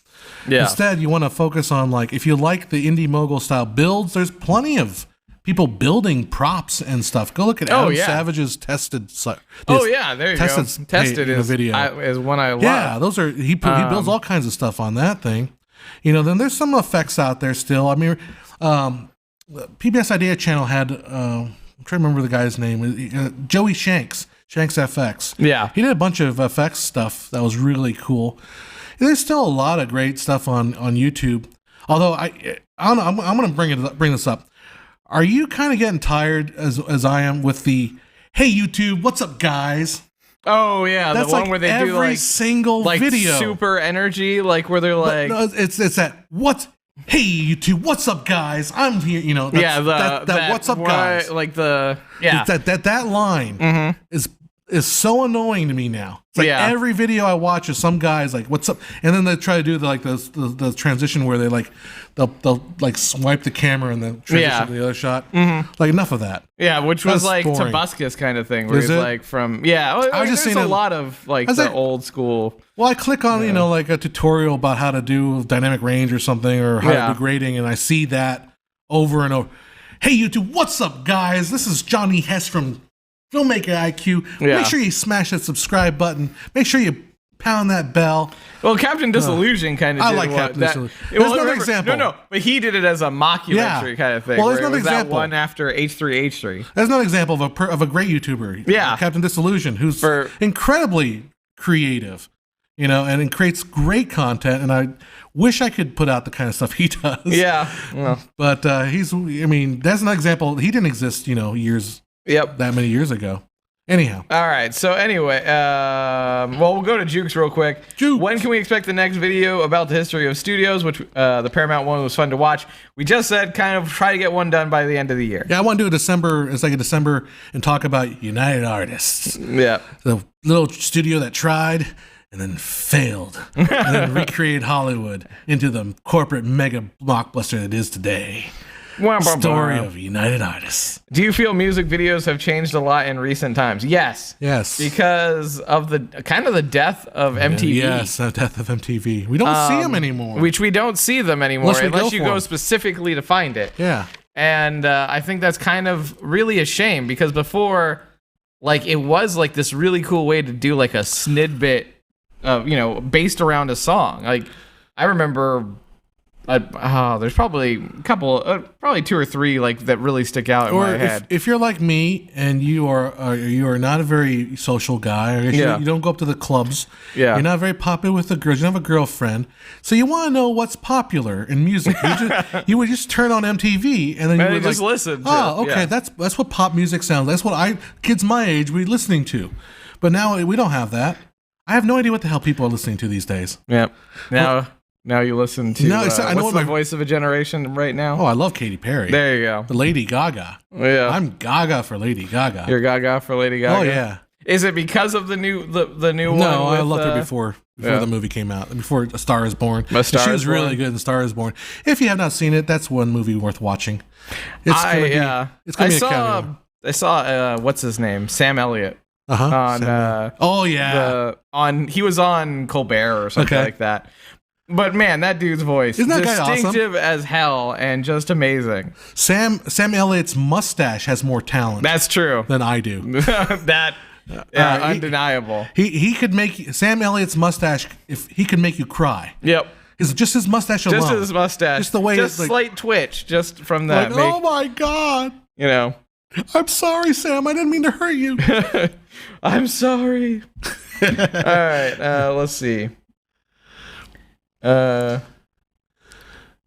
Yeah. Instead, you want to focus on, like, if you like the indie mogul style builds, there's plenty of people building props and stuff. Go look at Adam Savage's tested. There you go. Tested is video. Is one I love. Yeah, those are he builds all kinds of stuff on that thing. Then there's some effects out there still. I mean, PBS Idea Channel had I'm trying to remember the guy's name. Joey Shanks FX. Yeah, he did a bunch of FX stuff that was really cool. There's still a lot of great stuff on YouTube. Although I'm going to bring this up. Are you kind of getting tired as I am with the "Hey YouTube, what's up, guys"? Oh yeah, that's the one like where they every do like single video, super energy, like where they're like, no, it's that what? Hey YouTube, what's up, guys? I'm here. That what's up, guys? Like that line is so annoying to me now. It's like every video I watch is some guys like, "What's up?" And then they try to do the transition where they'll like swipe the camera and then transition to the other shot. Like, enough of that. Yeah, which was like boring. Tobuscus kind of thing, where he's like from I was just seeing a lot of like the old school. Well, I click on like a tutorial about how to do dynamic range or something, or how to do grading, and I see that over and over. Hey YouTube, what's up, guys? This is Johnny Hess from Filmmaking IQ. Make sure you smash that subscribe button. Make sure you pound that bell. Well, Captain Disillusion kind of did. I like Captain Disillusion. There's another example. No, but he did it as a mockumentary kind of thing. Well, there's another example. That one after H3H3. There's another example of a great YouTuber. Yeah. Captain Disillusion, who's incredibly creative, and creates great content. And I wish I could put out the kind of stuff he does. Yeah. Well. But that's an example. He didn't exist, years. Yep. That many years ago. Anyhow. All right. So anyway, we'll go to Jukes real quick. Jukes. When can we expect the next video about the history of studios, which the Paramount one was fun to watch? We just said kind of try to get one done by the end of the year. Yeah, I want to do a December. It's like a December and talk about United Artists. Yeah. The little studio that tried and then failed and then recreated Hollywood into the corporate mega blockbuster that it is today. Story of United Artists. Do you feel music videos have changed a lot in recent times? Yes. Because of the death of MTV. Yes, the death of MTV. We don't see them anymore. Which we don't see them anymore unless you go specifically to find it. Yeah. And I think that's kind of really a shame, because before, like, it was like this really cool way to do like a snidbit, based around a song. Like, I remember. There's probably a couple, probably two or three like that really stick out in my head. If you're like me and you are not a very social guy, or you don't go up to the clubs, you're not very popular with the girls, you don't have a girlfriend, so you want to know what's popular in music. You would just turn on MTV and then you would just listen. That's what pop music sounds like. That's what kids my age would be listening to. But now we don't have that. I have no idea what the hell people are listening to these days. Yeah. Now you listen to what's the voice of a generation right now? Oh, I love Katy Perry. There you go. Lady Gaga. Yeah. I'm Gaga for Lady Gaga. You're Gaga for Lady Gaga? Oh, yeah. Is it because of the new one? No, I loved her before the movie came out, before A Star Is Born. She was really good in Star Is Born. If you have not seen it, that's one movie worth watching. I saw what's his name? Sam Elliott. He was on Colbert or something like that. But man, that dude's voice, isn't that distinctive guy awesome? As hell and just amazing. Sam Elliott's mustache has more talent. That's true. Than I do. Undeniable. He could make Sam Elliott's mustache if he could make you cry. Yep. It's just his mustache alone. Just his mustache. Just the way just slight twitch, just from that. Oh my god. I'm sorry, Sam. I didn't mean to hurt you. I'm sorry. All right. Let's see. So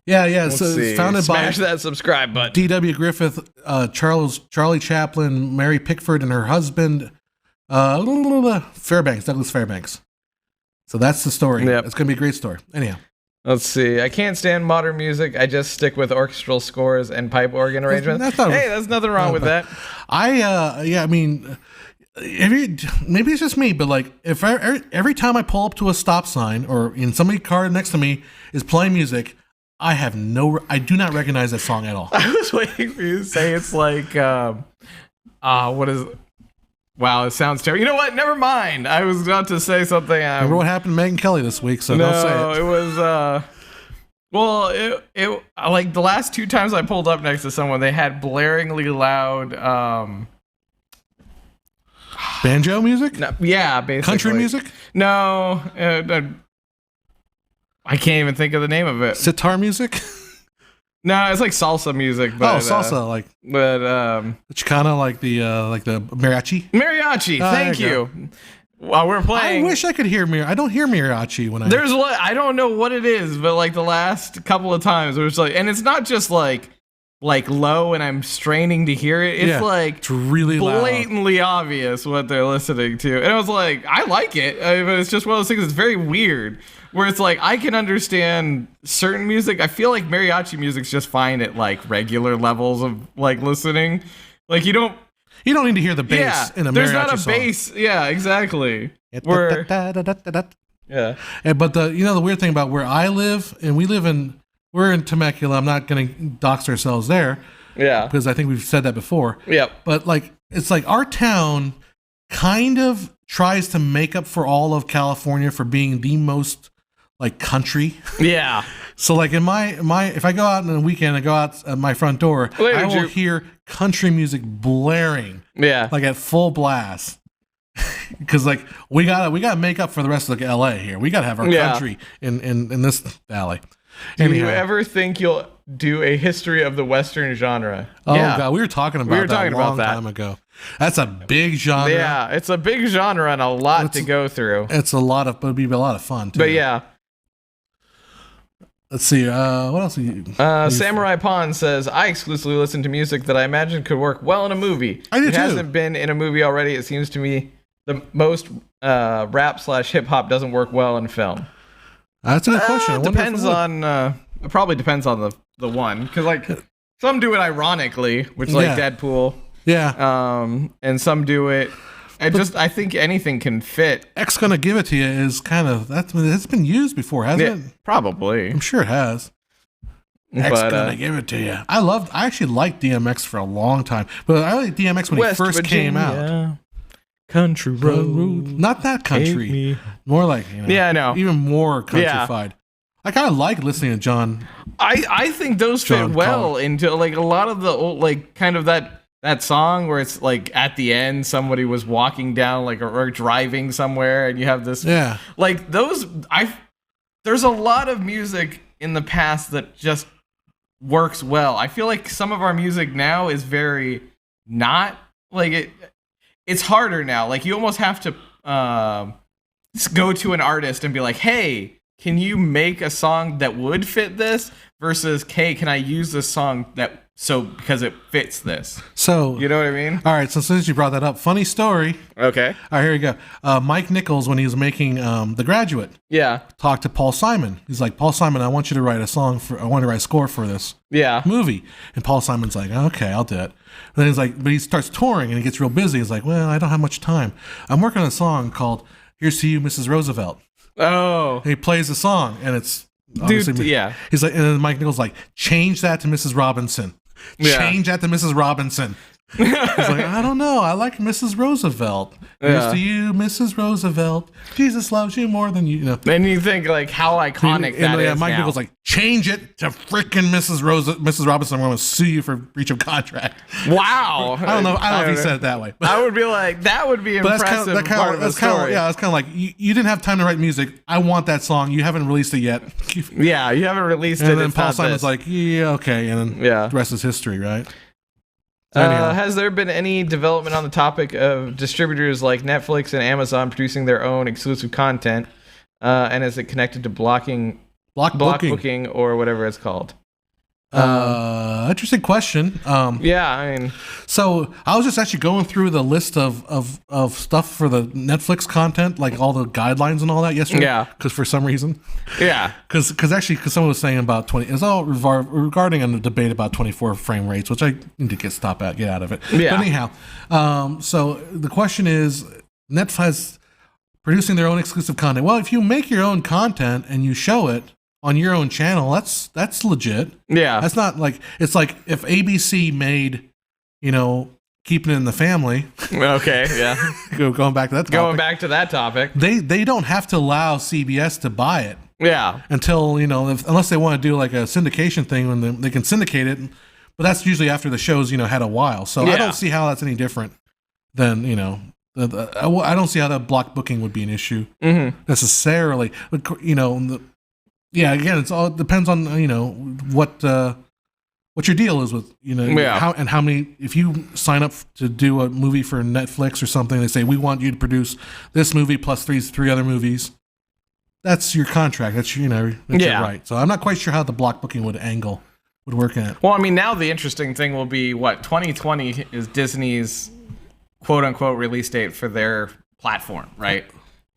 it's founded Smash that subscribe button. D.W. Griffith, Charlie Chaplin, Mary Pickford, and her husband, Douglas Fairbanks. So that's the story. Yep. It's going to be a great story. Anyhow. Let's see. I can't stand modern music. I just stick with orchestral scores and pipe organ arrangements. There's nothing wrong with that. Maybe it's just me, but like if every time I pull up to a stop sign or in somebody's car next to me is playing music, I do not recognize that song at all. I was waiting for you to say it's like what is Wow, it sounds terrible. You know what? Never mind. I was about to say something. Remember what happened to Megyn Kelly this week, so don't say it. It was, well, it like the last 2 times I pulled up next to someone, they had blaringly loud, banjo music? No, yeah, basically. Country music? No, I can't even think of the name of it. Sitar music? No, it's like salsa music. But, salsa, Chicana, like the mariachi. Mariachi, thank you. While we're playing, I wish I could hear I don't hear mariachi when I don't know what it is, but like the last couple of times, it was like, and it's not just like low, and I'm straining to hear it. It's it's really blatantly loud. Obvious what they're listening to, and I was like, I like it, but it's just one of those things. It's very weird. Where it's like, I can understand certain music. I feel like mariachi music's just fine at like regular levels of like listening. Like you don't need to hear the bass in a mariachi song. There's not a bass. Yeah, exactly. Yeah. But the weird thing about where I live, and we're in Temecula. I'm not going to dox ourselves there. Yeah. Because I think we've said that before. Yep. But like, it's like our town kind of tries to make up for all of California for being the most like country. Yeah. So like in my if I go out on a weekend and go out at my front door, I will hear country music blaring. Yeah. Like at full blast. Because like we gotta make up for the rest of LA here. We gotta have our country in this valley. Do you ever think you'll do a history of the Western genre? Oh God, we were talking about that a long time ago. That's a big genre. Yeah, it's a big genre and a lot to go through. It's but it'd be a lot of fun too. But yeah. Let's see. What else? Samurai Pawn says, I exclusively listen to music that I imagine could work well in a movie. I do too. It too. hasn't been in a movie already. It seems to me the most rap/hip-hop doesn't work well in film. That's a good question. It depends on... it probably depends on the one. Because like some do it ironically, which like Deadpool. Yeah. And some do it... I think anything can fit. X Gonna Give It To You is kind of... It's been used before, hasn't it? Probably. I'm sure it has. X Gonna Give It To You. I actually liked DMX for a long time. But I liked DMX when he first came out. Country road. Not that country. More like, yeah, I know. Even more countrified. I kind of like listening to John. I think those fit well into like a lot of the old, like kind of that song where it's like at the end somebody was walking down like or driving somewhere and you have this like those there's a lot of music in the past that just works well. I feel like some of our music now is very not like it's harder now. Like you almost have to go to an artist and be like, hey, can you make a song that would fit this versus, hey, can I use this song because it fits this? So you know what I mean? All right. So since you brought that up, funny story. Okay. All right, here we go. Mike Nichols, when he was making The Graduate, talked to Paul Simon. He's like, Paul Simon, I want you to write a score for this movie. And Paul Simon's like, okay, I'll do it. And then he's like, but he starts touring and he gets real busy. He's like, well, I don't have much time. I'm working on a song called Here's to You, Mrs. Roosevelt. Oh. And he plays the song and it's obviously, he's like, and then Mike Nichols like, change that to Mrs. Robinson. Change that to Mrs. Robinson. He's like, I don't know. I like Mrs. Roosevelt. Here's to you, Mrs. Roosevelt. Jesus loves you more than you know. And you think like how iconic that is. Mike now. Nichols like, change it to freaking Mrs. Robinson. I'm going to sue you for breach of contract. Wow. I don't know if he said it that way. I would be like, that would be impressive. That's kind of like you didn't have time to write music. I want that song. You haven't released it yet. You haven't released it. And then Paul Simon's like, yeah, okay. And then the rest is history, right? So has there been any development on the topic of distributors like Netflix and Amazon producing their own exclusive content? And is it connected to block booking or whatever it's called? Interesting question. I mean, so I was just actually going through the list of stuff for the Netflix content, like all the guidelines and all that yesterday. Yeah. Because for some reason. Yeah. Because someone was saying about 20. It's all regarding a debate about 24 frame rates, which I need to get out of it. Yeah. But anyhow, so the question is, Netflix producing their own exclusive content. Well, if you make your own content and you show it on your own channel, that's legit. Yeah. That's not like, it's like if ABC made, keeping it in the family. Okay, yeah. Going back to that topic. Going back to that topic. They don't have to allow CBS to buy it. Yeah. Until, unless they want to do like a syndication thing when they can syndicate it. But that's usually after the show's, had a while. So I don't see how that's any different than, I don't see how that block booking would be an issue necessarily. Again, it depends on, what your deal is with, how many, if you sign up to do a movie for Netflix or something, they say, we want you to produce this movie plus three other movies. That's your contract. That's, your right. So I'm not quite sure how the block booking would work in it. Well, I mean, now the interesting thing will be 2020 is Disney's quote unquote release date for their platform, right?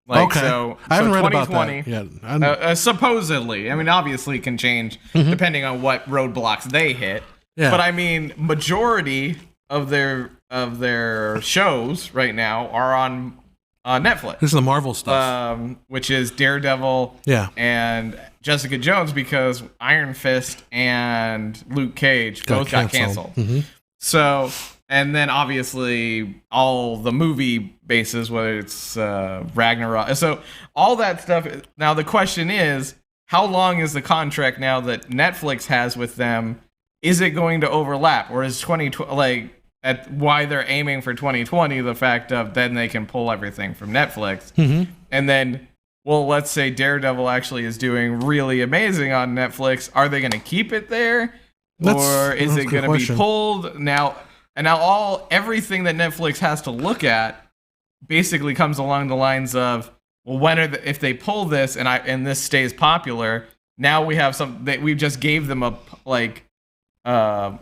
Okay. So I haven't read about that yet. Supposedly, I mean, obviously it can change depending on what roadblocks they hit. Yeah. But I mean, majority of their shows right now are on Netflix. This is the Marvel stuff, which is Daredevil, and Jessica Jones, because Iron Fist and Luke Cage both got canceled. So. And then obviously all the movie bases, whether it's Ragnarok. So all that stuff. Now the question is, how long is the contract now that Netflix has with them? Is it going to overlap, or is 2020 at why they're aiming for 2020? The fact of then they can pull everything from Netflix, and then let's say Daredevil actually is doing really amazing on Netflix. Are they going to keep it there, or is it going to be pulled now? And now everything that Netflix has to look at basically comes along the lines of, well, if they pull this and this stays popular, now we have we just gave them a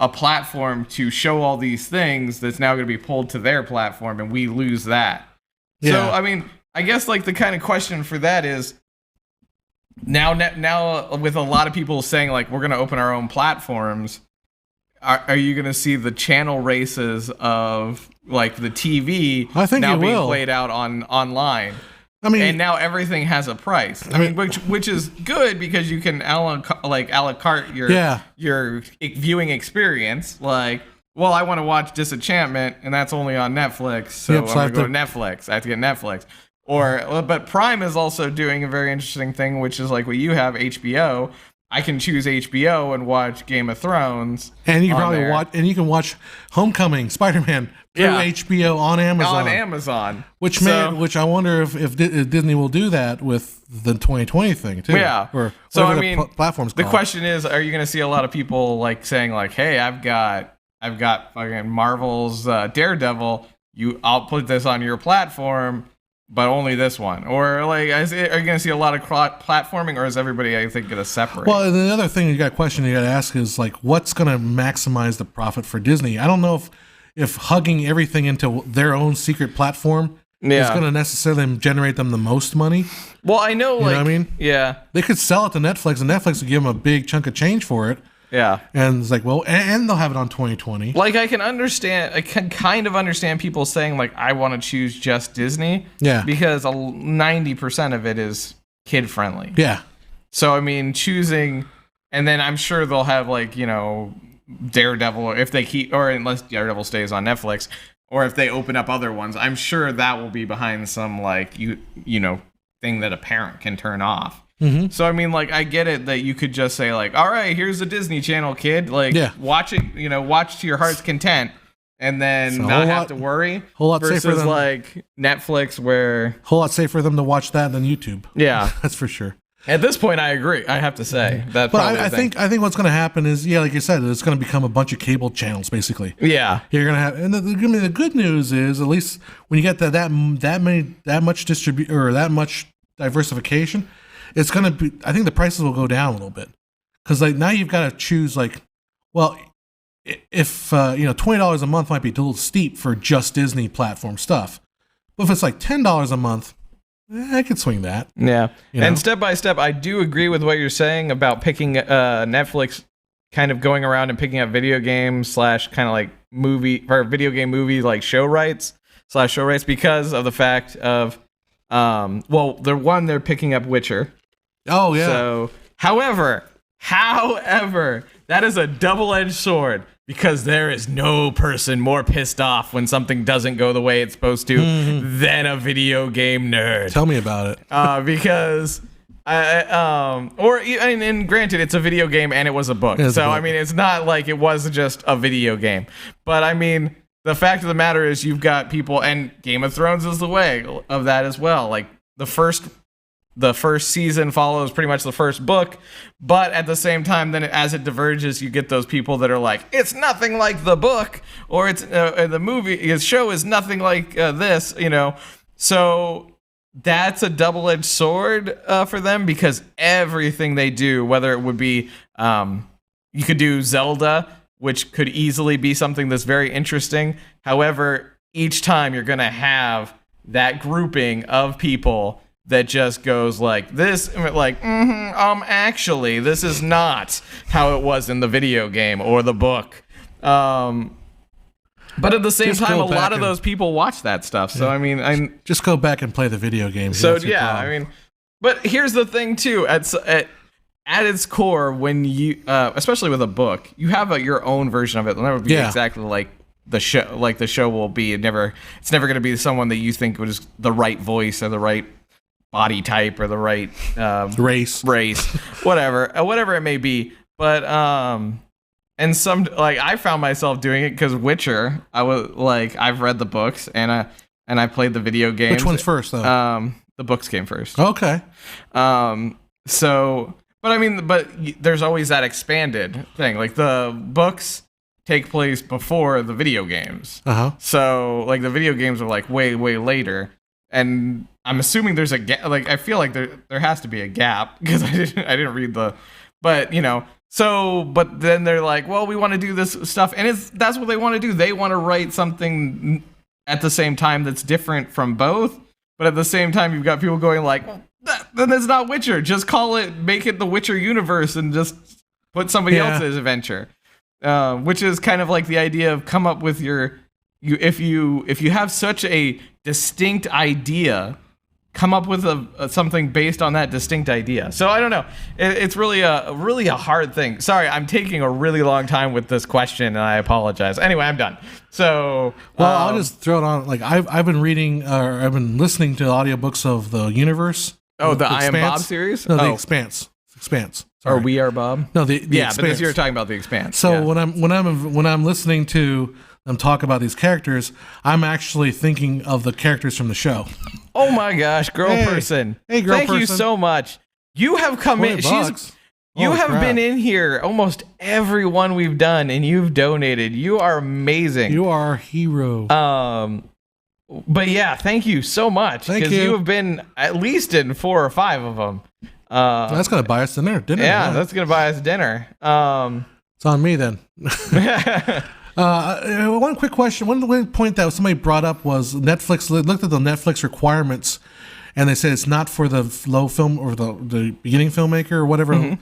platform to show all these things that's now going to be pulled to their platform, and we lose that. Yeah. So I mean, I guess like the kind of question for that is now with a lot of people saying like we're going to open our own platforms. Are you going to see the channel races of like the TV now being played out online? I mean, and now everything has a price. I mean, which is good because you can a la carte your viewing experience. Like, well, I want to watch Disenchantment, and that's only on Netflix, so I'm going to go to Netflix. I have to get Netflix. But Prime is also doing a very interesting thing, which is like what you have, HBO. I can choose HBO and watch Game of Thrones, and you can watch Homecoming, Spider-Man through HBO on Amazon. Which I wonder if Disney will do that with the 2020 thing too. Yeah. Or so I mean, platforms. The question is, are you going to see a lot of people like saying like, "Hey, I've got fucking Marvel's Daredevil. I'll put this on your platform." But only this one, or like, are you going to see a lot of platforming, or is everybody, I think, going to separate? Well, the other thing you got to ask is like, what's going to maximize the profit for Disney? I don't know if hugging everything into their own secret platform is going to necessarily generate them the most money. Well, I know, you know what I mean? Yeah, they could sell it to Netflix, and Netflix would give them a big chunk of change for it. Yeah. And it's like, well, and they'll have it on 2020. Like, I can kind of understand people saying, like, I want to choose just Disney. Yeah. Because 90% of it is kid-friendly. Yeah. So, I mean, choosing... And then I'm sure they'll have, like, Daredevil, if they keep... Or unless Daredevil stays on Netflix. Or if they open up other ones. I'm sure that will be behind some, like, thing that a parent can turn off. So, I mean, like, I get it that you could just say, like, all right, here's the Disney Channel, kid. Like, watch it, watch to your heart's content, and then not have to worry. Whole lot safer than like Netflix, where whole lot safer for them to watch that than YouTube. Yeah, that's for sure. At this point, I agree. I have to say that. But I think what's going to happen is, like you said, it's going to become a bunch of cable channels, basically. Yeah, you're going to have, and the good news is, at least when you get that much diversification. It's going to be, I think the prices will go down a little bit. Because like now you've got to choose like, well, if, $20 a month might be a little steep for just Disney platform stuff. But if it's like $10 a month, I could swing that. Yeah. And step by step, I do agree with what you're saying about picking Netflix kind of going around and picking up video games / kind of like video game movie like show rights because of the fact of, they're picking up Witcher. Oh, yeah. So, however, that is a double-edged sword because there is no person more pissed off when something doesn't go the way it's supposed to than a video game nerd. Tell me about it. Because and granted, it's a video game and it was a book. I mean, it's not like it was just a video game. But I mean, the fact of the matter is you've got people, and Game of Thrones is the way of that as well. Like the first season follows pretty much the first book, but at the same time, then as it diverges, you get those people that are like, it's nothing like the book, or it's the movie, the show is nothing like this, you know. So that's a double-edged sword for them, because everything they do, whether it would be, you could do Zelda, which could easily be something that's very interesting. However, each time you're going to have that grouping of people that just goes like this, like, actually, this is not how it was in the video game or the book. But at the same time, a lot of those people watch that stuff. So, I mean, just go back and play the video game. So, yeah, I mean, but here's the thing, too. At its core, when you, especially with a book, you have your own version of it. It'll never be exactly like the show. Like the show will be. It's never going to be someone that you think was the right voice or the right body type or the right race, whatever it may be. But and some, like, I found myself doing it because Witcher, I was like, I've read the books and I played the video games. Which one's first though? The books came first. Okay. So, but I mean, there's always that expanded thing. Like the books take place before the video games. So like the video games are like way later, and I'm assuming there's a gap. Like I feel like there has to be a gap because I didn't read but you know. So, but then they're like, well, we want to do this stuff, and that's what they want to do. They want to write something at the same time that's different from both, but at the same time, you've got people going like, well, then it's not Witcher. Just make it the Witcher universe, and just put somebody else's adventure. Which is kind of like the idea of come up with if you have such a distinct idea, come up with something based on that distinct idea. So I don't know. It's really a hard thing. Sorry, I'm taking a really long time with this question, and I apologize. Anyway, I'm done. So I'll just throw it on. Like I've been reading, or I've been listening to audiobooks of the Universe. Oh, the I Am Bob series? No, The Expanse. Sorry. Or We Are Bob? No, the Expanse. But you're talking about The Expanse. So when I'm listening to them talk about these characters, I'm actually thinking of the characters from the show. Oh my gosh, girl person. Hey, girl person. Thank you so much. You have come in. You have been in here almost every one we've done, and you've donated. You are amazing. You are a hero. But yeah, thank you so much. Because you have been at least in 4 or 5 of them. That's gonna buy us dinner. Yeah, that's gonna buy us dinner. It's on me then. One quick question. One point that somebody brought up was Netflix looked at the Netflix requirements, and they said it's not for the low film or the beginning filmmaker or whatever.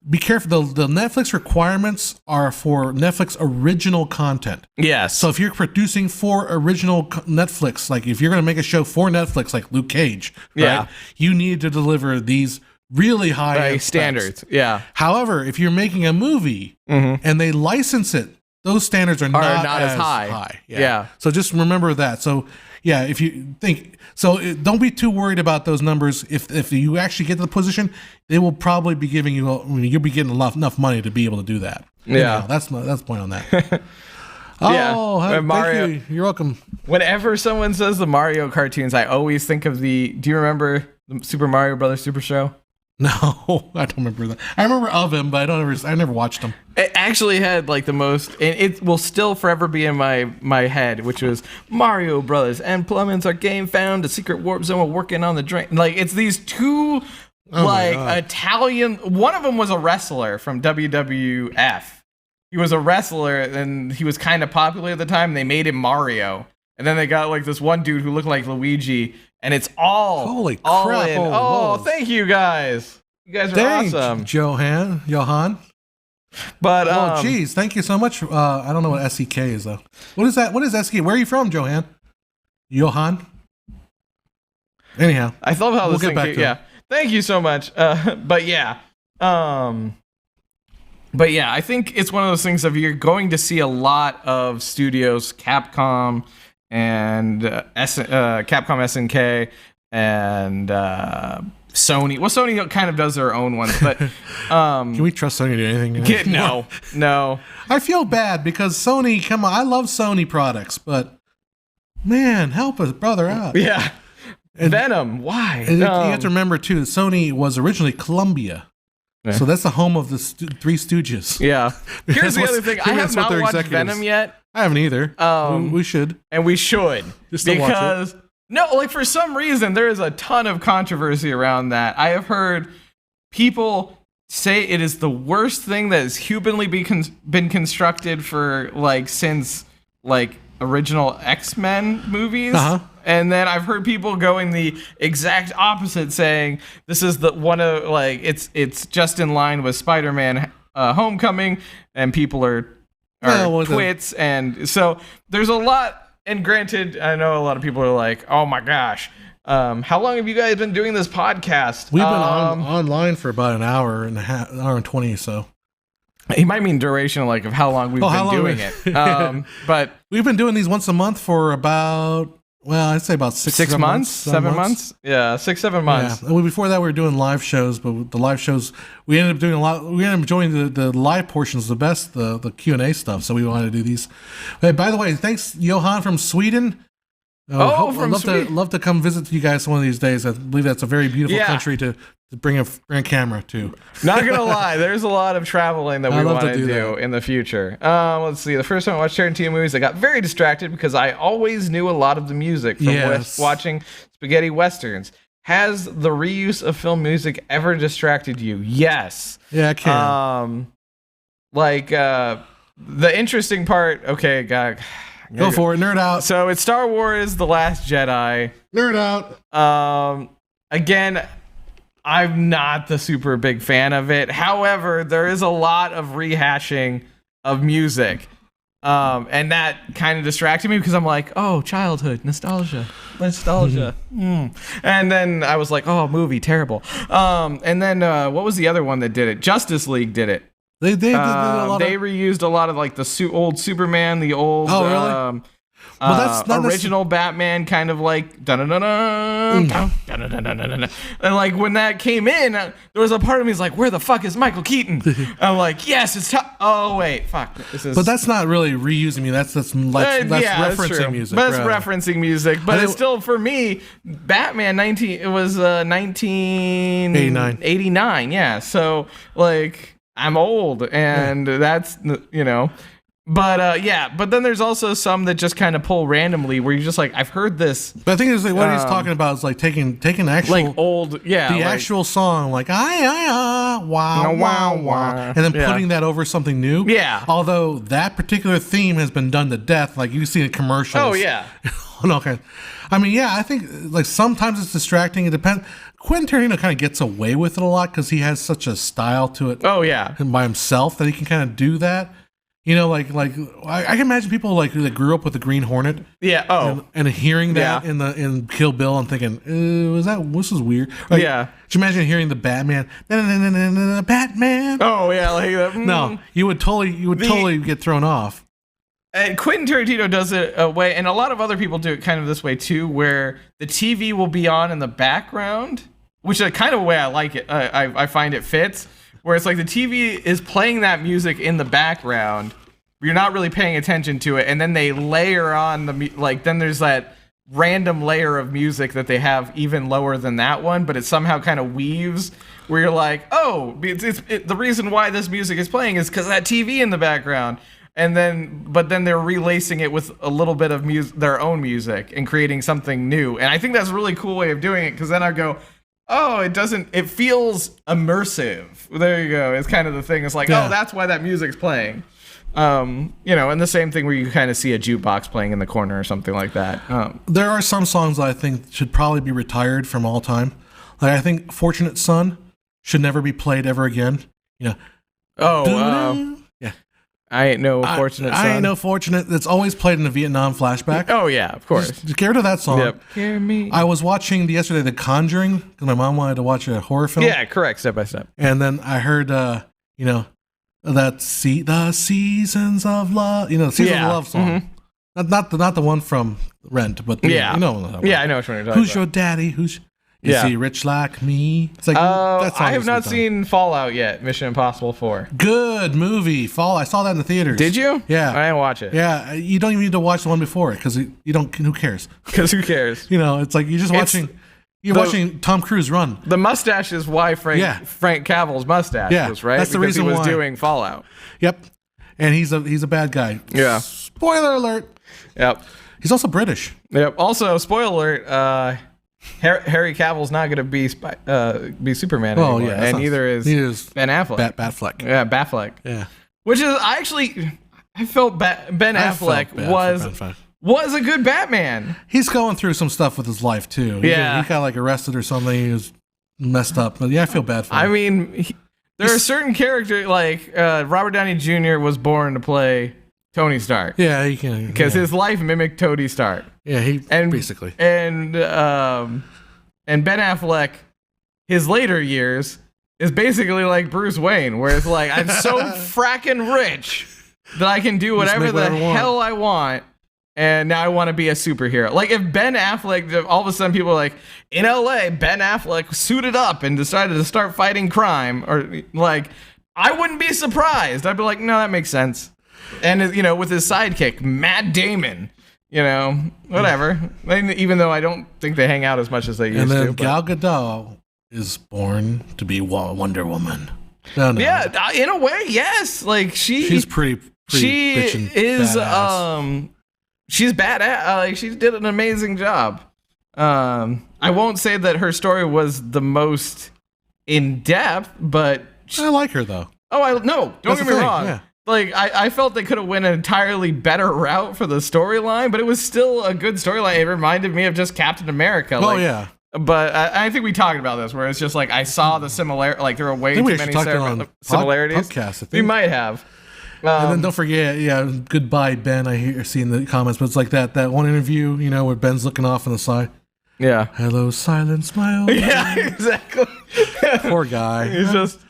Be careful. The Netflix requirements are for Netflix original content. Yes. So if you're producing for original Netflix, like if you're going to make a show for Netflix, like Luke Cage, right, you need to deliver these really high standards. Yeah. However, if you're making a movie and they license it, those standards are not as high. Yeah. So just remember that. So yeah, if you think so, don't be too worried about those numbers. If you actually get to the position, they will probably be giving you. You'll be getting enough money to be able to do that. Yeah, anyhow, that's the point on that. Mario, thank you. You're welcome. Whenever someone says the Mario cartoons, I always think of do you remember the Super Mario Brothers Super Show? No, I don't remember that. I remember of him, but I never watched him. It actually had like the most, and it will still forever be in my head, which was Mario Brothers and Plumbins are game found, a secret warp zone, we're working on the drain. Like it's these two Italian. One of them was a wrestler from WWF. He was a wrestler, and he was kind of popular at the time. They made him Mario, and then they got like this one dude who looked like Luigi. And it's all crap! Oh, thank you guys. You guys are awesome, Johan. But geez, thank you so much. I don't know what SEK is though. What is that? What is SEK? Where are you from, Johan? Anyhow, I love how this thing. Yeah, thank you so much. But yeah, But yeah, I think it's one of those things of you're going to see a lot of studios, Capcom and Capcom SNK and Sony. Well, Sony kind of does their own ones, but can we trust Sony to do anything? No. I feel bad because Sony. Come on, I love Sony products, but man, help a brother out. Yeah, and Venom. Why? And you have to remember too, Sony was originally Columbia. Yeah. So that's the home of the Three Stooges. Yeah. Here's the other thing. I have not watched Venom yet. I haven't either. We should. And we should. Just to watch it. No, like for some reason, there is a ton of controversy around that. I have heard people say it is the worst thing that has humanly been constructed for like since like original X-Men movies. Uh-huh. And then I've heard people going the exact opposite, saying this is the one of like it's just in line with Spider-Man Homecoming, and people are twits, and so there's a lot. And granted, I know a lot of people are like, "Oh my gosh, how long have you guys been doing this podcast?" We've been online for about an hour and a half, an hour and 20, so. He might mean duration, like of how long we've been doing it. But we've been doing these once a month for about. Well, I'd say about 6 months, 7 months. Yeah, 6-7 months. Yeah. Before that, we were doing live shows, but the live shows we ended up doing a lot. We ended up enjoying the live portions the best, the Q&A stuff. So we wanted to do these. Hey, by the way, thanks Johan from Sweden. From Sweden. Love to come visit you guys one of these days. I believe that's a very beautiful country to bring a camera to. Not gonna lie, there's a lot of traveling that we want to do in the future. Let's see. The first time I watched Tarantino movies, I got very distracted because I always knew a lot of the music from watching spaghetti westerns. Has the reuse of film music ever distracted you? Yes. Yeah, I can. The interesting part. Okay, Go for it, nerd out. So it's Star Wars: The Last Jedi. Nerd out. Again, I'm not the super big fan of it. However, there is a lot of rehashing of music. And that kind of distracted me because I'm like, oh, childhood, nostalgia. And then I was like, oh, movie, terrible. And then what was the other one that did it? Justice League did it. They reused a lot of like the old Superman, the old original Batman, kind of like and like when that came in, there was a part of me is like, where the fuck is Michael Keaton? I'm like, yes, it's oh wait, fuck. But that's not really reusing me. That's referencing music. But it's referencing music. But it's still, for me, Batman 1989. Yeah. So like, I'm old, and that's, but then there's also some that just kind of pull randomly where you're just like, I've heard this. But I think it's like what he's talking about is like taking actual like old, actual song like wow, and then putting that over something new. Yeah. Although that particular theme has been done to death, like you see in commercials. Oh yeah. Okay. I mean, yeah, I think like sometimes it's distracting. It depends. Quentin Tarantino kind of gets away with it a lot because he has such a style to it. Oh yeah. And by himself that he can kind of do that. Like I can imagine people like that grew up with the Green Hornet. Yeah. Oh. And hearing that in Kill Bill and thinking, this is weird. Like, yeah. Could you imagine hearing the Batman? Batman. Oh yeah, like that. No, you would totally get thrown off. And Quentin Tarantino does it a way, and a lot of other people do it kind of this way too, where the TV will be on in the background, which is kind of a way I like it. I find it fits. Where it's like the TV is playing that music in the background, you're not really paying attention to it, and then they layer on then there's that random layer of music that they have even lower than that one, but it somehow kind of weaves where you're like, oh, the reason why this music is playing is because that TV in the background, but then they're relacing it with a little bit of their own music and creating something new, and I think that's a really cool way of doing it because then I go, oh, it feels immersive. There you go. It's kind of the thing. It's like, oh, that's why that music's playing. And the same thing where you kind of see a jukebox playing in the corner or something like that. There are some songs that I think should probably be retired from all time. Like I think Fortunate Son should never be played ever again. I ain't no fortunate son. I ain't no fortunate. It's always played in a Vietnam flashback. Oh, yeah, of course. Just get rid of that song. Yep. Hear me. I was watching yesterday The Conjuring because my mom wanted to watch a horror film. Yeah, correct. Step by step. And then I heard, the Seasons of Love. You know, the Seasons of Love song. Mm-hmm. Not the one from Rent, but you know. Yeah, I know which one you're talking Who's your daddy? Is he rich like me? It's like I have not seen Fallout yet. Mission Impossible 4. Good movie. I saw that in the theaters. Did you? Yeah. I didn't watch it. Yeah, you don't even need to watch the one before it because you don't. Who cares? Because who cares? You know, it's like you're just watching. You're watching Tom Cruise run. The mustache is why Frank Cavill's mustache was, right? That's the reason he was why. doing Fallout. Yep. And he's a bad guy. Yeah. Spoiler alert. Yep. He's also British. Yep. Also, spoiler alert. Harry Cavill's not going to be Superman anymore, and neither is Ben Affleck. Batfleck. Yeah, Batfleck. Yeah. Which is I felt Ben Affleck was a good Batman. He's going through some stuff with his life too. He got like arrested or something. He was messed up. But I feel bad for him. I mean, there are certain characters like Robert Downey Jr. was born to play Tony Stark. Yeah, he can because his life mimicked Tony Stark. Yeah, basically. And Ben Affleck, his later years is basically like Bruce Wayne, where it's like I'm so fracking rich that I can do whatever the hell I want, and now I want to be a superhero. Like if Ben Affleck, all of a sudden people are like, in LA, Ben Affleck suited up and decided to start fighting crime, or like, I wouldn't be surprised. I'd be like, no, that makes sense. And, you know, with his sidekick, Matt Damon, you know, whatever. Even though I don't think they hang out as much as they used to. And then Gal Gadot is born to be Wonder Woman. No. Yeah, in a way, yes. Like she's pretty she bitchin' is badass. She's badass. Like she did an amazing job. I won't say that her story was the most in depth, but I like her though. Don't get me wrong. Yeah. Like, I felt they could have went an entirely better route for the storyline, but it was still a good storyline. It reminded me of just Captain America. Oh, yeah. But I think we talked about this, where it's just like, I saw the similarity, like, there were way too many similarities. Pubcast, I think. We might have. And then don't forget, goodbye, Ben, I see in the comments, but it's like that one interview, you know, where Ben's looking off on the side. Yeah. Hello, silent smile. Yeah, exactly. Poor guy. He's just...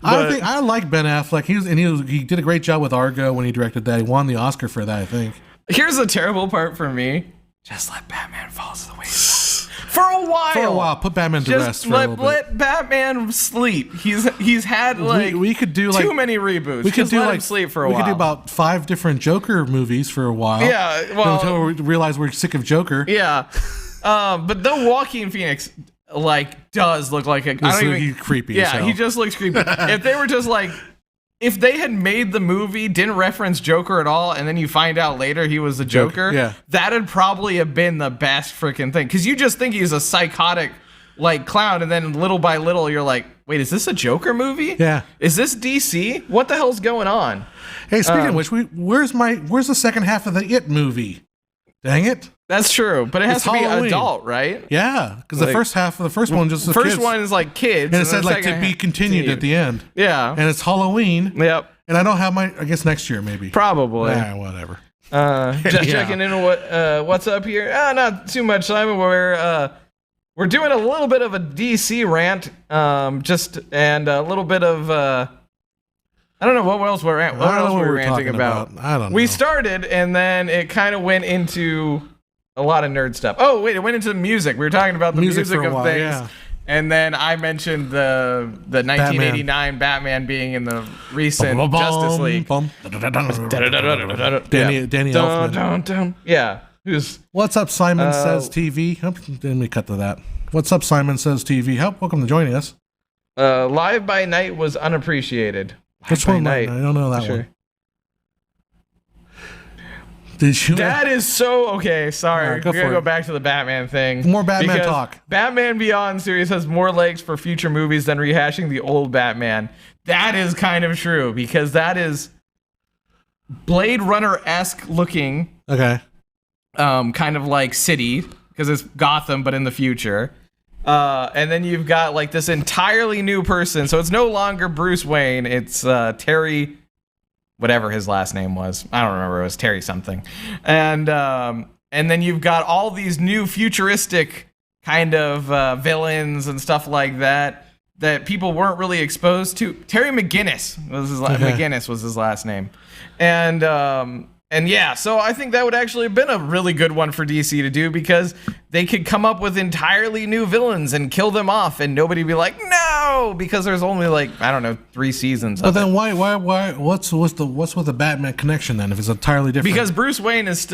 I like Ben Affleck. He did a great job with Argo when he directed that. He won the Oscar for that, I think. Here's the terrible part for me. Just let Batman fall to the wayside. For a while. Put Batman to rest for a little bit. Let Batman sleep. He's had like we could do like too many reboots. We could do let him sleep for a while. We could do about 5 different Joker movies for a while. Yeah, well, until we realize we're sick of Joker. Yeah. But though Joaquin Phoenix does look like he's creepy. Yeah, he just looks creepy. If they were just if they had made the movie, didn't reference Joker at all, and then you find out later he was the Joker, that'd probably have been the best freaking thing. Because you just think he's a psychotic clown, and then little by little you're like, wait, is this a Joker movie? Yeah. Is this DC? What the hell's going on? Hey, speaking of which, where's the second half of the It movie? Dang it. That's true, but it has to be adult, right? Yeah, because the first half of the first one just the first one is like kids, and it said to be continued at the end. Yeah, and it's Halloween. Yep. And I don't have I guess next year maybe. Probably. Whatever. Just checking in what's up here. Not too much, Simon. We're doing a little bit of a DC rant, and a little bit of. I don't know what else we're ranting about. I don't know. We started, and then it kind of went into a lot of nerd stuff. Oh, wait, it went into music. We were talking about the music of things. Yeah. And then I mentioned the 1989 Batman being in the recent Justice League. Danny Elfman. Yeah. What's up, Simon Says TV? Let me cut to that. What's up, Simon Says TV? Welcome to joining us. Live by Night was unappreciated. Which one? I don't know that one. Did you? That is so okay. Sorry, we're gonna go back to the Batman thing. More Batman talk. Batman Beyond series has more legs for future movies than rehashing the old Batman. That is kind of true because that is Blade Runner-esque looking. Okay. Kind of like city because it's Gotham but in the future. And then you've got this entirely new person. So it's no longer Bruce Wayne. It's Terry, whatever his last name was. I don't remember. It was Terry something. And then you've got all these new futuristic kind of villains and stuff like that that people weren't really exposed to. Terry McGinnis was his last name, and yeah, so I think that would actually have been a really good one for DC to do, because they could come up with entirely new villains and kill them off, and nobody would be like, no, because there's only like, I don't know, 3 seasons. But then why? What's with the Batman connection then? If it's entirely different, because Bruce Wayne is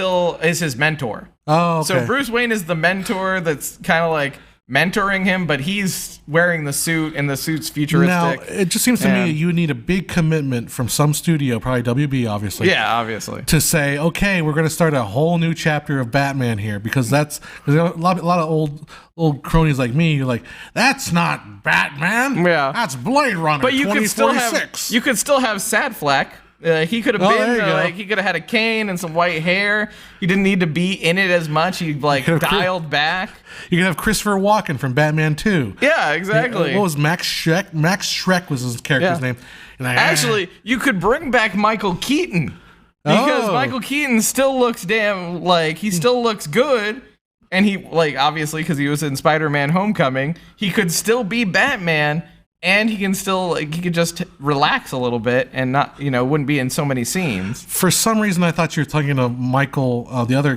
his mentor. Oh, okay. So Bruce Wayne is the mentor that's kind of like mentoring him, but he's wearing the suit, and the suit's futuristic. Now, it just seems to me you need a big commitment from some studio, probably WB, obviously. Yeah, obviously. To say, okay, we're going to start a whole new chapter of Batman here, because there's a lot of old cronies like me who are like, that's not Batman. Yeah. That's Blade Runner. But you 2046. you could still have Sadflack. He could have been he could have had a cane and some white hair. He didn't need to be in it as much. He dialed back. You can have Christopher Walken from Batman 2. Yeah, exactly. What was Max Schreck? Max Schreck was his character's name. And actually, you could bring back Michael Keaton, because Michael Keaton still looks he still looks good. And he, obviously, because he was in Spider-Man Homecoming, he could still be Batman. And he can still, he could just relax a little bit and not, wouldn't be in so many scenes. For some reason, I thought you were talking to Michael, the other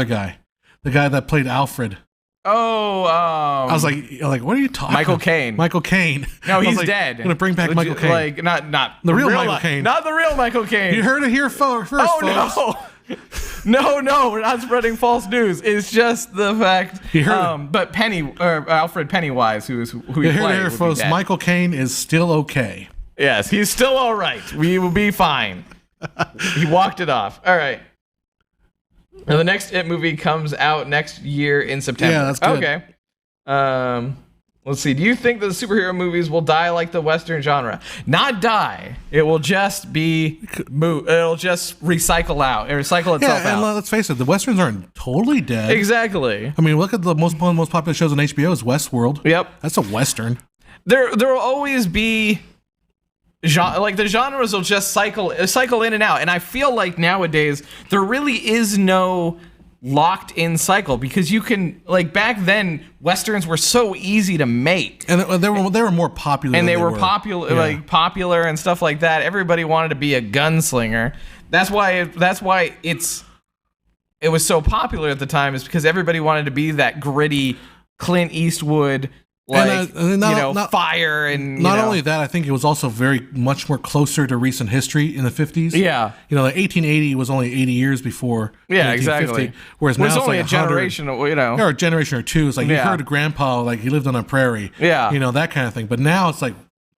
guy, the guy that played Alfred. Oh, I was like, what are you talking? Michael Caine. Michael Caine. No, he's dead. I'm gonna bring back Michael Caine. Not the real Michael Caine. Not the real Michael Caine. You heard it here first. Oh no. No, we're not spreading false news. It's just the fact. But Alfred Pennywise, who he played, here, folks. Michael Caine is still okay. Yes, he's still all right. We will be fine. He walked it off. All right. Now the next It movie comes out next year in September. Yeah, that's good. Okay. Let's see. Do you think that the superhero movies will die like the Western genre? Not die. It will just be it'll just recycle itself out. And let's face it, the Westerns aren't totally dead. Exactly. I mean, look at one of the most popular shows on HBO is Westworld. Yep. That's a Western. There will always be the genres will just cycle in and out. And I feel like nowadays there really is no locked in cycle, because you can, back then Westerns were so easy to make, and they were more popular, and they were popular, popular and stuff like that. Everybody wanted to be a gunslinger. That's why it was so popular at the time, is because everybody wanted to be that gritty Clint Eastwood, fire and not only that, I think it was also very much more closer to recent history in the 50s. Yeah, 1880 was only 80 years before. Yeah, exactly. Whereas now it's only a generation, or a generation or two. It's like you heard of Grandpa, he lived on a prairie. Yeah, that kind of thing. But now it's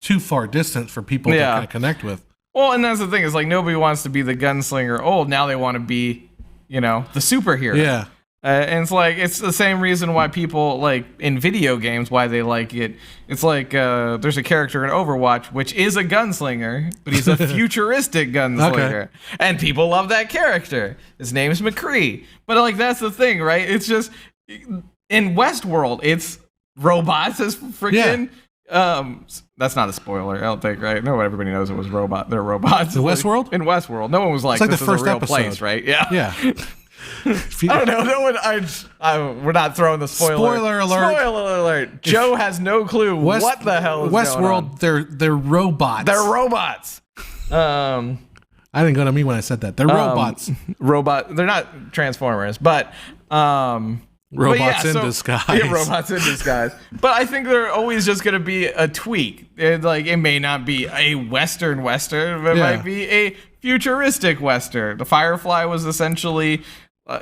too far distant for people to kind of connect with. Well, and that's the thing, is nobody wants to be the gunslinger. Now they want to be, the superhero. Yeah. And it's the same reason why people in video games, why they like it. It's there's a character in Overwatch which is a gunslinger, but he's a futuristic gunslinger, and people love that character. His name is McCree. But that's the thing, right? It's just in Westworld, it's robots as freaking. Yeah. That's not a spoiler, I don't think, right? No, everybody knows it was robot. They're robots. In Westworld? In Westworld, no one was like, it's this the first is a real episode. place, right? Yeah. Yeah. I don't know. No one. We're not throwing the spoiler. Spoiler alert. Spoiler alert. Joe has no clue what the hell is Westworld. Going on. They're robots. They're robots. I didn't go to me when I said that. They're robots. They're not Transformers, but robots in disguise. Yeah, robots in disguise. But I think they're always just going to be a tweak. It may not be a Western, but it might be a futuristic Western. The Firefly was essentially.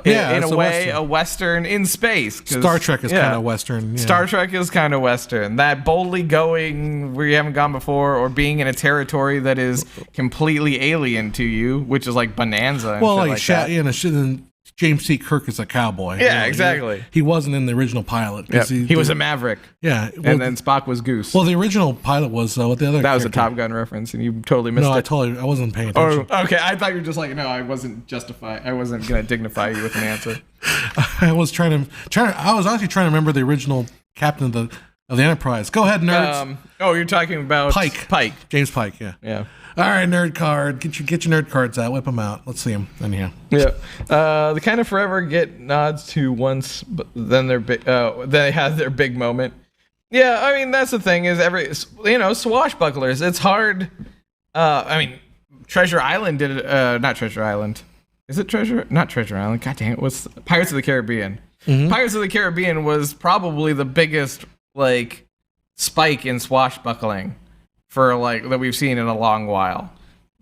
In a way, a Western in space. Star Trek is kind of Western. Yeah. Star Trek is kind of Western. That boldly going where you haven't gone before, or being in a territory that is completely alien to you, which is like Bonanza. And shit that. James T. Kirk is a cowboy. Yeah, exactly. He wasn't in the original pilot. Yep. He was a maverick. Yeah. And then Spock was Goose. Well, the original pilot was what the other. That was a Top Gun reference, and you totally missed it. No, I wasn't paying attention. Oh, okay. I thought you were just no, I wasn't going to dignify you with an answer. I was actually trying to remember the original captain of the Enterprise. Go ahead, nerds. You're talking about Pike. James Pike, yeah. Yeah. All right, nerd card. Get your nerd cards out. Whip them out. Let's see them. Anyhow. Yeah. The kind of forever get nods to once, but then they have their big moment. Yeah, I mean, that's the thing is swashbucklers. It's hard. I mean, Treasure Island did it. Not Treasure Island. Is it Treasure? Not Treasure Island. God dang it. What's Pirates of the Caribbean? Mm-hmm. Pirates of the Caribbean was probably the biggest like spike in swashbuckling for like that we've seen in a long while.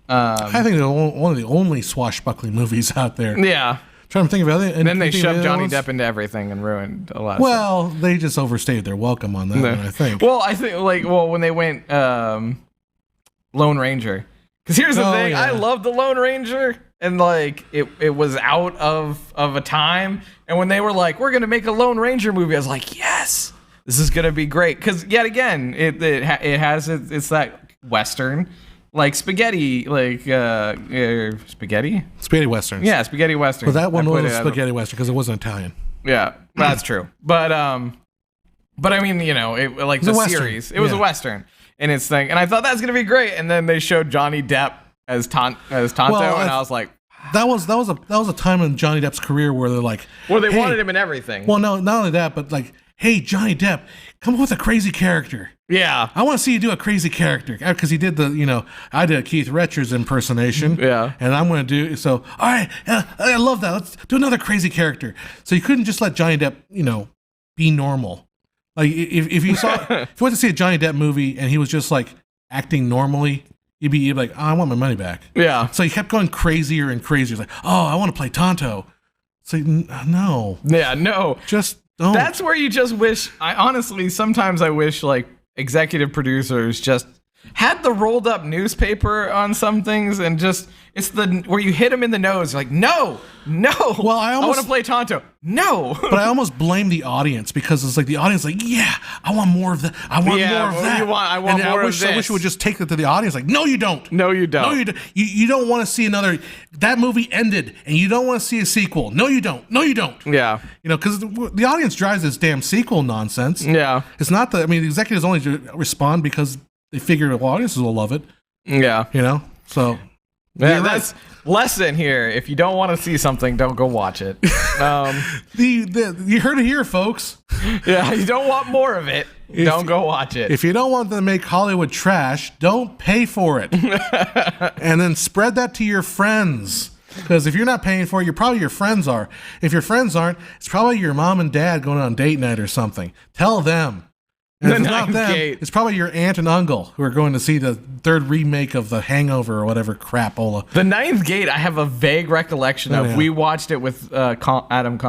I think they're one of the only swashbuckling movies out there. Yeah. Trying to think of other. And then they shoved Johnny Depp into everything and ruined a lot. Well, they just overstayed their welcome on that one, I think. Well, I think when they went Lone Ranger, because here's the thing, I love the Lone Ranger, and like it was out of a time, and when they were like, we're gonna make a Lone Ranger movie, I was like, yes, this is gonna be great, because yet again, it's that Western. Like spaghetti, spaghetti? Spaghetti westerns. Yeah, spaghetti western. Well, that one was spaghetti western because it wasn't Italian. Yeah, that's true. But I mean, it like the series. It was a western in its thing, and I thought that's gonna be great. And then they showed Johnny Depp as Tonto, and I was like, that was a time in Johnny Depp's career where they're like, well, they wanted him in everything. Well, no, not only that, but like, hey, Johnny Depp, come up with a crazy character. Yeah. I want to see you do a crazy character. Because he did I did a Keith Richards impersonation. Yeah. And I'm going to do, so, all right, I love that. Let's do another crazy character. So you couldn't just let Johnny Depp, be normal. Like, if you saw, if you went to see a Johnny Depp movie and he was just like acting normally, you'd be like, oh, I want my money back. Yeah. So he kept going crazier and crazier. It's like, oh, I want to play Tonto. It's like, no. Yeah, no. Just don't. That's where you just wish, sometimes I wish like, executive producers just had the rolled up newspaper on some things and just it's where you hit them in the nose like no well I want to play Tonto but I almost blame the audience because it's like the audience like yeah I want more of that I want more of that I want more of this. I wish it would just take it to the audience like no you don't you don't want to see another that movie ended and you don't want to see a sequel no you don't yeah because the audience drives this damn sequel nonsense. Yeah, it's not the executives only respond because they figure the audiences will love it. Yeah. So. Yeah, that's lesson here. If you don't want to see something, don't go watch it. You heard it here, folks. Yeah, you don't want more of it. Don't go watch it. If you don't want them to make Hollywood trash, don't pay for it. And then spread that to your friends. Because if you're not paying for it, probably your friends are. If your friends aren't, it's probably your mom and dad going on date night or something. Tell them. And if it's not them, it's probably your aunt and uncle who are going to see the third remake of The Hangover or whatever crapola. The Ninth Gate, I have a vague recollection of. Yeah. We watched it with Adam.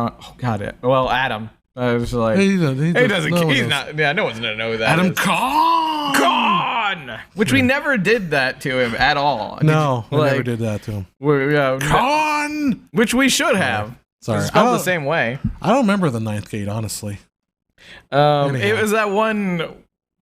Adam. I was like, he doesn't. He's not. Yeah, no one's gonna know that. Adam Kahn. Which we never did that to him at all. No, we never did that to him. Kahn. Which we should have. Sorry, it's spelled the same way. I don't remember The Ninth Gate, honestly. It was that one.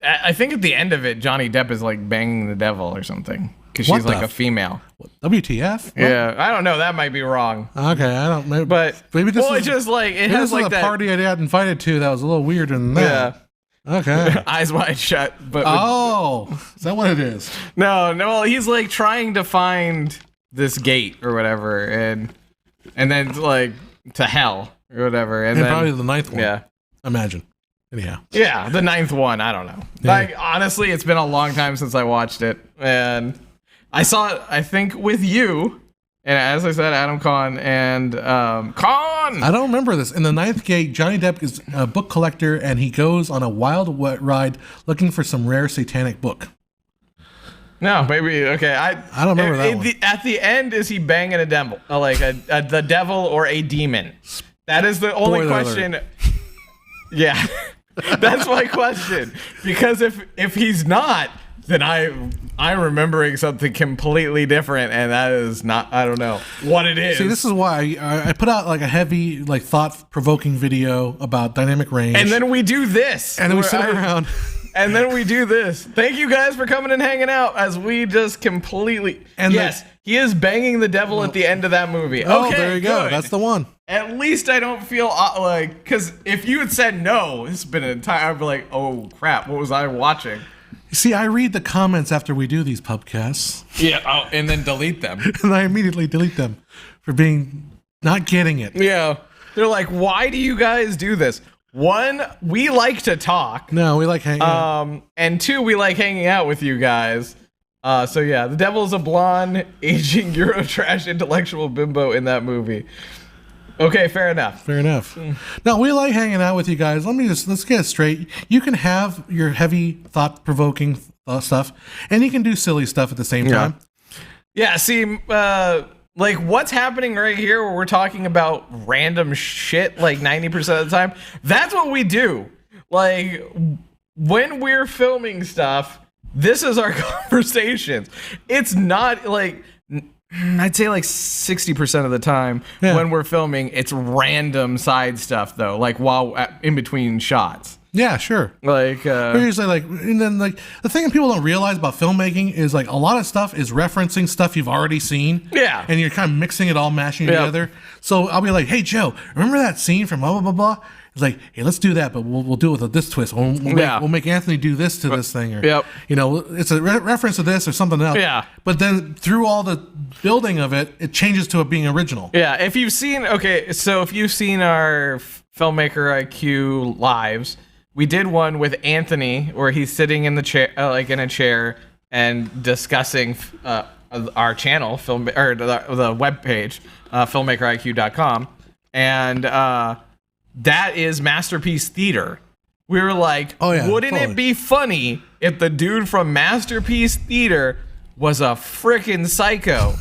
I think at the end of it, Johnny Depp is like banging the devil or something because she's like a female. WTF? What? Yeah, I don't know. That might be wrong. Okay, I don't. Maybe, but maybe this it's just like it has like that party I got invited to that was a little weirder than that. Yeah. Okay. Eyes wide shut. But is that what it is? No. Well, he's like trying to find this gate or whatever, and then like to hell or whatever, and then probably the ninth one. Yeah. Imagine. Anyhow. Yeah, the ninth one. I don't know. Yeah. Like, honestly, it's been a long time since I watched it. And I saw it, I think, with you. And as I said, Adam Kahn and Kahn! I don't remember this. In The Ninth Gate, Johnny Depp is a book collector and he goes on a wild ride looking for some rare satanic book. No, maybe. Okay. I don't remember that one. At the end, is he banging a devil? Like the devil or a demon? That is the only question. Alert. Yeah. That's my question. Because if he's not, then I'm remembering something completely different, and that is not, I don't know what it is. See, this is why I put out like a heavy, like thought-provoking video about dynamic range. And then we do this. And then we sit around. And then we do this. Thank you guys for coming and hanging out as we just completely... And yes, he is banging the devil at the end of that movie. Oh, okay, there you go. That's the one. At least I don't feel like... Because if you had said no, it's been an entire... I'd be like, oh, crap, what was I watching? See, I read the comments after we do these pubcasts. Yeah, and then delete them. And I immediately delete them for not getting it. Yeah. They're like, why do you guys do this? one, we like to talk. No, we like hanging out. And two, we like hanging out with you guys. So yeah, the devil is a blonde, aging Eurotrash intellectual bimbo in that movie. Okay, fair enough. Fair enough. No, we like hanging out with you guys. Let's get it straight. You can have your heavy, thought-provoking stuff, and you can do silly stuff at the same time. Yeah, see, like what's happening right here where we're talking about random shit like 90% of the time, that's what we do. Like, when we're filming stuff, this is our conversations. It's not like... I'd say like 60% of the time when we're filming, it's random side stuff though, like while in between shots. Yeah, sure. Like, usually like, and then like the thing people don't realize about filmmaking is like a lot of stuff is referencing stuff you've already seen. Yeah. And you're kind of mixing it all, mashing it together. So I'll be like, hey Joe, remember that scene from blah, blah, blah, blah? It's like, hey, let's do that, but we'll do it with this twist. We'll make Anthony do this to this thing, or you know, it's a reference to this or something else. Yeah. But then through all the building of it, it changes to it being original. Yeah. If you've seen our Filmmaker IQ lives, we did one with Anthony where he's sitting in the chair, like in a chair, and discussing our channel, the webpage, filmmakeriq.com, and that is Masterpiece Theater. We were like, wouldn't it be funny if the dude from Masterpiece Theater was a freaking psycho?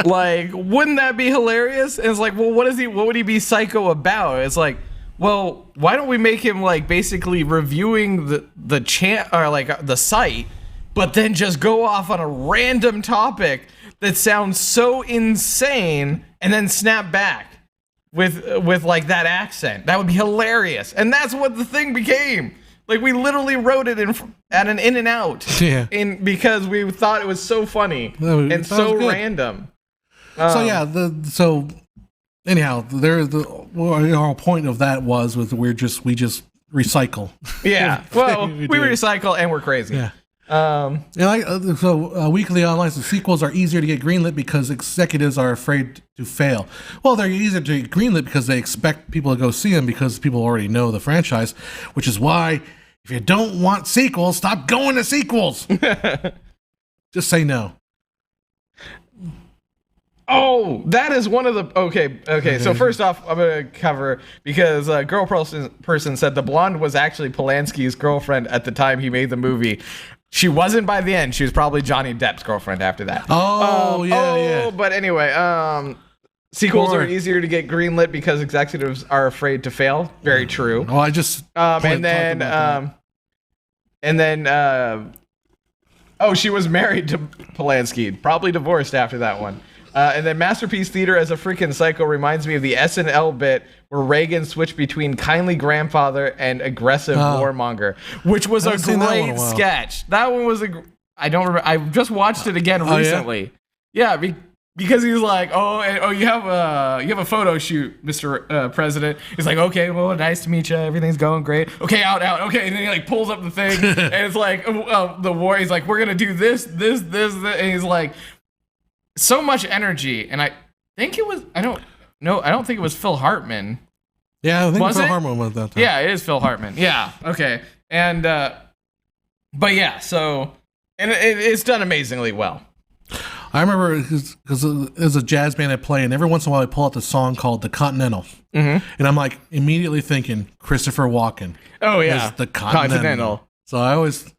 Like, wouldn't that be hilarious? And it's like, well, what would he be psycho about? It's like, well, why don't we make him like basically reviewing the site, but then just go off on a random topic that sounds so insane and then snap back with like that accent. That would be hilarious. And that's what the thing became. Like, we literally wrote it at an In-N-Out. Yeah. Because we thought it was so funny and so random. Anyhow, our point of that was we just recycle. Yeah. Well, we recycle and we're crazy. Yeah. Weekly online sequels are easier to get greenlit because executives are afraid to fail. Well, they're easier to get greenlit because they expect people to go see them because people already know the franchise, which is why if you don't want sequels, stop going to sequels. Just say no. Oh, that is one of the... Okay. So first off, I'm going to cover... Because Girl Person said the blonde was actually Polanski's girlfriend at the time he made the movie. She wasn't by the end. She was probably Johnny Depp's girlfriend after that. Yeah. But anyway, sequels are easier to get greenlit because executives are afraid to fail. Very true. Oh, I just... and then... she was married to Polanski. Probably divorced after that one. And then Masterpiece Theater as a freaking psycho reminds me of the SNL bit where Reagan switched between kindly grandfather and aggressive warmonger, which was a great sketch. That one was I don't remember. I just watched it again recently. Yeah, because he's like, you have a photo shoot, Mr. President. He's like, okay, well, nice to meet you. Everything's going great. Okay, out. Okay, and then he like pulls up the thing, and it's like the war. He's like, we're gonna do this, and he's like. So much energy, and I think it was. I don't think it was Phil Hartman. Yeah, I think Phil Hartman was that time. Yeah, it is Phil Hartman. Yeah, okay, and but yeah, so and it's done amazingly well. I remember because there's a jazz band I play, and every once in a while I pull out the song called "The Continental," and I'm like immediately thinking Christopher Walken. Oh yeah, the Continental. So I always.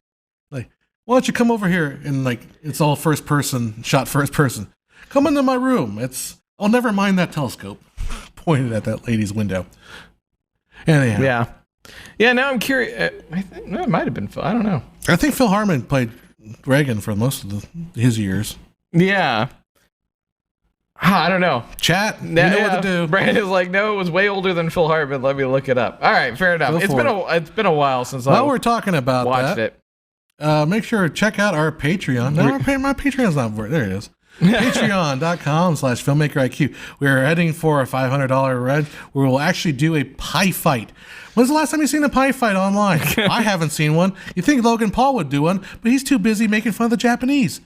Why don't you come over here? And like, it's all first person. Come into my room. I'll never mind that telescope. Pointed at that lady's window. Anyhow. Yeah. Now I'm curious. I think it might have been Phil. I don't know. I think Phil Hartman played Reagan for most of his years. Yeah. I don't know. Chat. You know what to do. Brandon's like, no, it was way older than Phil Hartman. Let me look it up. All right, fair enough. It's been a while since we're talking about watched it. Make sure to check out our Patreon. No, my Patreon's not there. It is. Patreon.com/FilmmakerIQ. We're heading for a $500 red where we'll actually do a pie fight. When's the last time you've seen a pie fight online? I haven't seen one. You think Logan Paul would do one, but he's too busy making fun of the Japanese.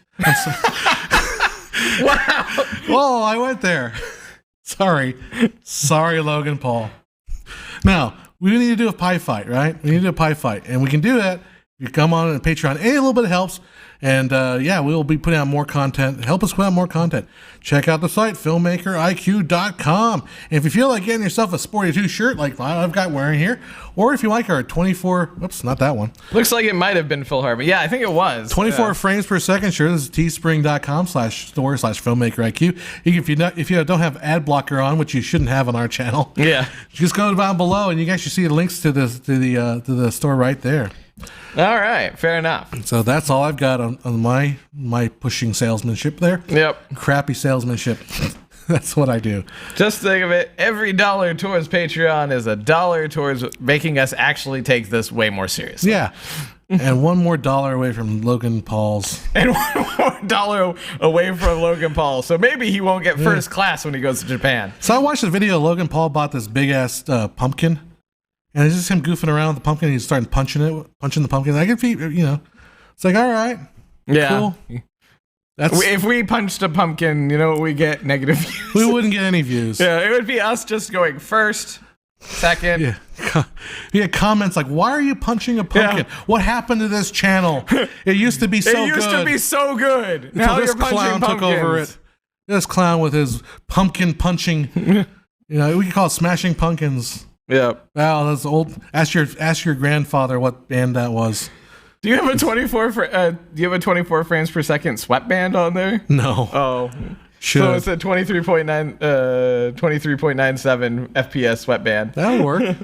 Wow. Whoa, I went there. Sorry, Logan Paul. Now, we need to do a pie fight, right? We need to do a pie fight, and we can do that. You come on Patreon. A little bit helps. And we'll be putting out more content. Help us put out more content. Check out the site, filmmakeriq.com. And if you feel like getting yourself a Sporty 2 shirt like I've got wearing here, or if you like our 24, whoops, not that one. Looks like it might have been Phil Harvey. Yeah, I think it was. 24 frames per second shirt. This is teespring.com/store/filmmakeriq. If you don't have ad blocker on, which you shouldn't have on our channel, just go down below and you guys should see the links to the store right there. All right, fair enough. So that's all I've got on my pushing salesmanship there. Yep. Crappy salesmanship. That's what I do. Just think of it. Every dollar towards Patreon is a dollar towards making us actually take this way more seriously. Yeah. And one more dollar away from Logan Paul's. And one more dollar away from Logan Paul. So maybe he won't get first class when he goes to Japan. So I watched the video. Logan Paul bought this big-ass pumpkin. And it's just him goofing around with the pumpkin. He's starting punching the pumpkin. I could feel, it's like, all right. Yeah. Cool. If we punched a pumpkin, we get negative views. We wouldn't get any views. Yeah, it would be us just going first, second. Yeah. We had comments like, why are you punching a pumpkin? Yeah. What happened to this channel? It used to be so good. It used to be so good. Now this clown took over it. This clown with his pumpkin punching. We could call it smashing pumpkins. Yeah. Wow, that's old. Ask your grandfather what band that was. Do you have a 24 frames per second sweatband on there? No. Oh. Should. So it's a 23.97 FPS sweatband. That'll work.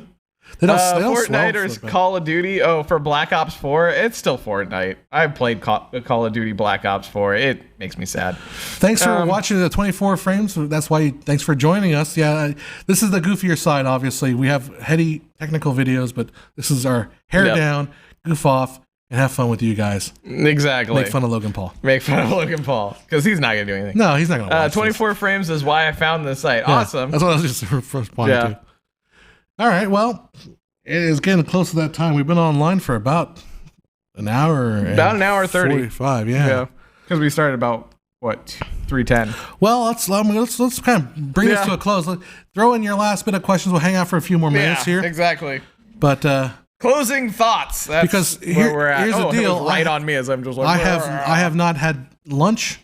Fortnite or Call of Duty. Oh, for Black Ops 4, it's still Fortnite. I've played Call of Duty Black Ops 4. It makes me sad. Thanks for watching the 24 frames. That's why. Thanks for joining us. Yeah, this is the goofier side. Obviously, we have heady technical videos, but this is our hair down, goof off, and have fun with you guys. Exactly. Make fun of Logan Paul. Because he's not gonna do anything. No, he's not gonna. 24 frames is why I found this site. Yeah, awesome. That's what I was just responding to. All right, well, it is getting close to that time. We've been online for about an hour. About an hour 30. 45, yeah. Because we started about, 3:10. Well, let's kind of bring this to a close. Throw in your last bit of questions. We'll hang out for a few more minutes here. Exactly. But closing thoughts. That's because where we're at. Here's the deal. It was right on me as I'm just like. I have not had lunch,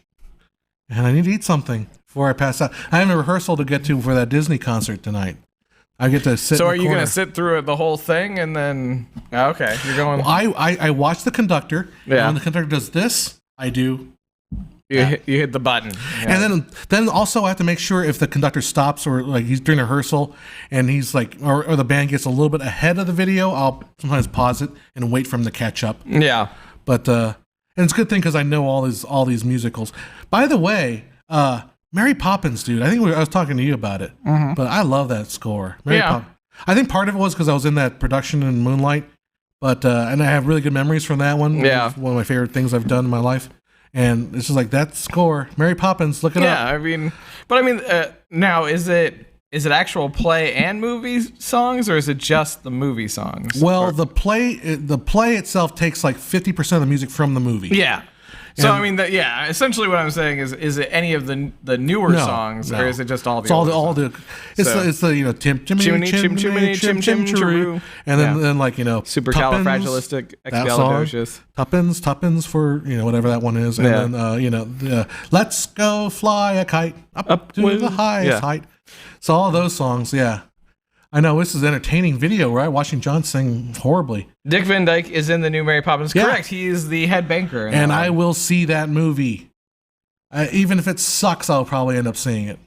and I need to eat something before I pass out. I have a rehearsal to get to for that Disney concert tonight. I get to sit. So are you going to sit through the whole thing and then? Okay, you're going. Well, I watch the conductor. Yeah. And when the conductor does this, I do. You hit the button. Yeah. And then also I have to make sure if the conductor stops or like he's doing a rehearsal and he's like or the band gets a little bit ahead of the video, I'll sometimes pause it and wait for him to catch up. Yeah. But and it's a good thing because I know all these musicals. By the way, Mary Poppins, dude. I think I was talking to you about it, but I love that score. I think part of it was because I was in that production in Moonlight, but and I have really good memories from that one. Yeah, one of my favorite things I've done in my life, and it's just like that score, Mary Poppins. Look it up. Yeah, I mean, now is it actual play and movie songs, or is it just the movie songs? Well, the play itself takes like 50% of the music from the movie. Yeah. So I mean, essentially what I'm saying is it any of the newer songs, or is it just all the? It's the tim chimney, and then like supercalifragilisticexpialidocious. Tuppence for whatever that one is, and then let's go fly a kite up to the highest height. So all those songs, yeah. I know this is an entertaining video, right? Watching John sing horribly. Dick Van Dyke is in the new Mary Poppins. Yeah. Correct. He is the head banker. And I will see that movie. Even if it sucks, I'll probably end up seeing it.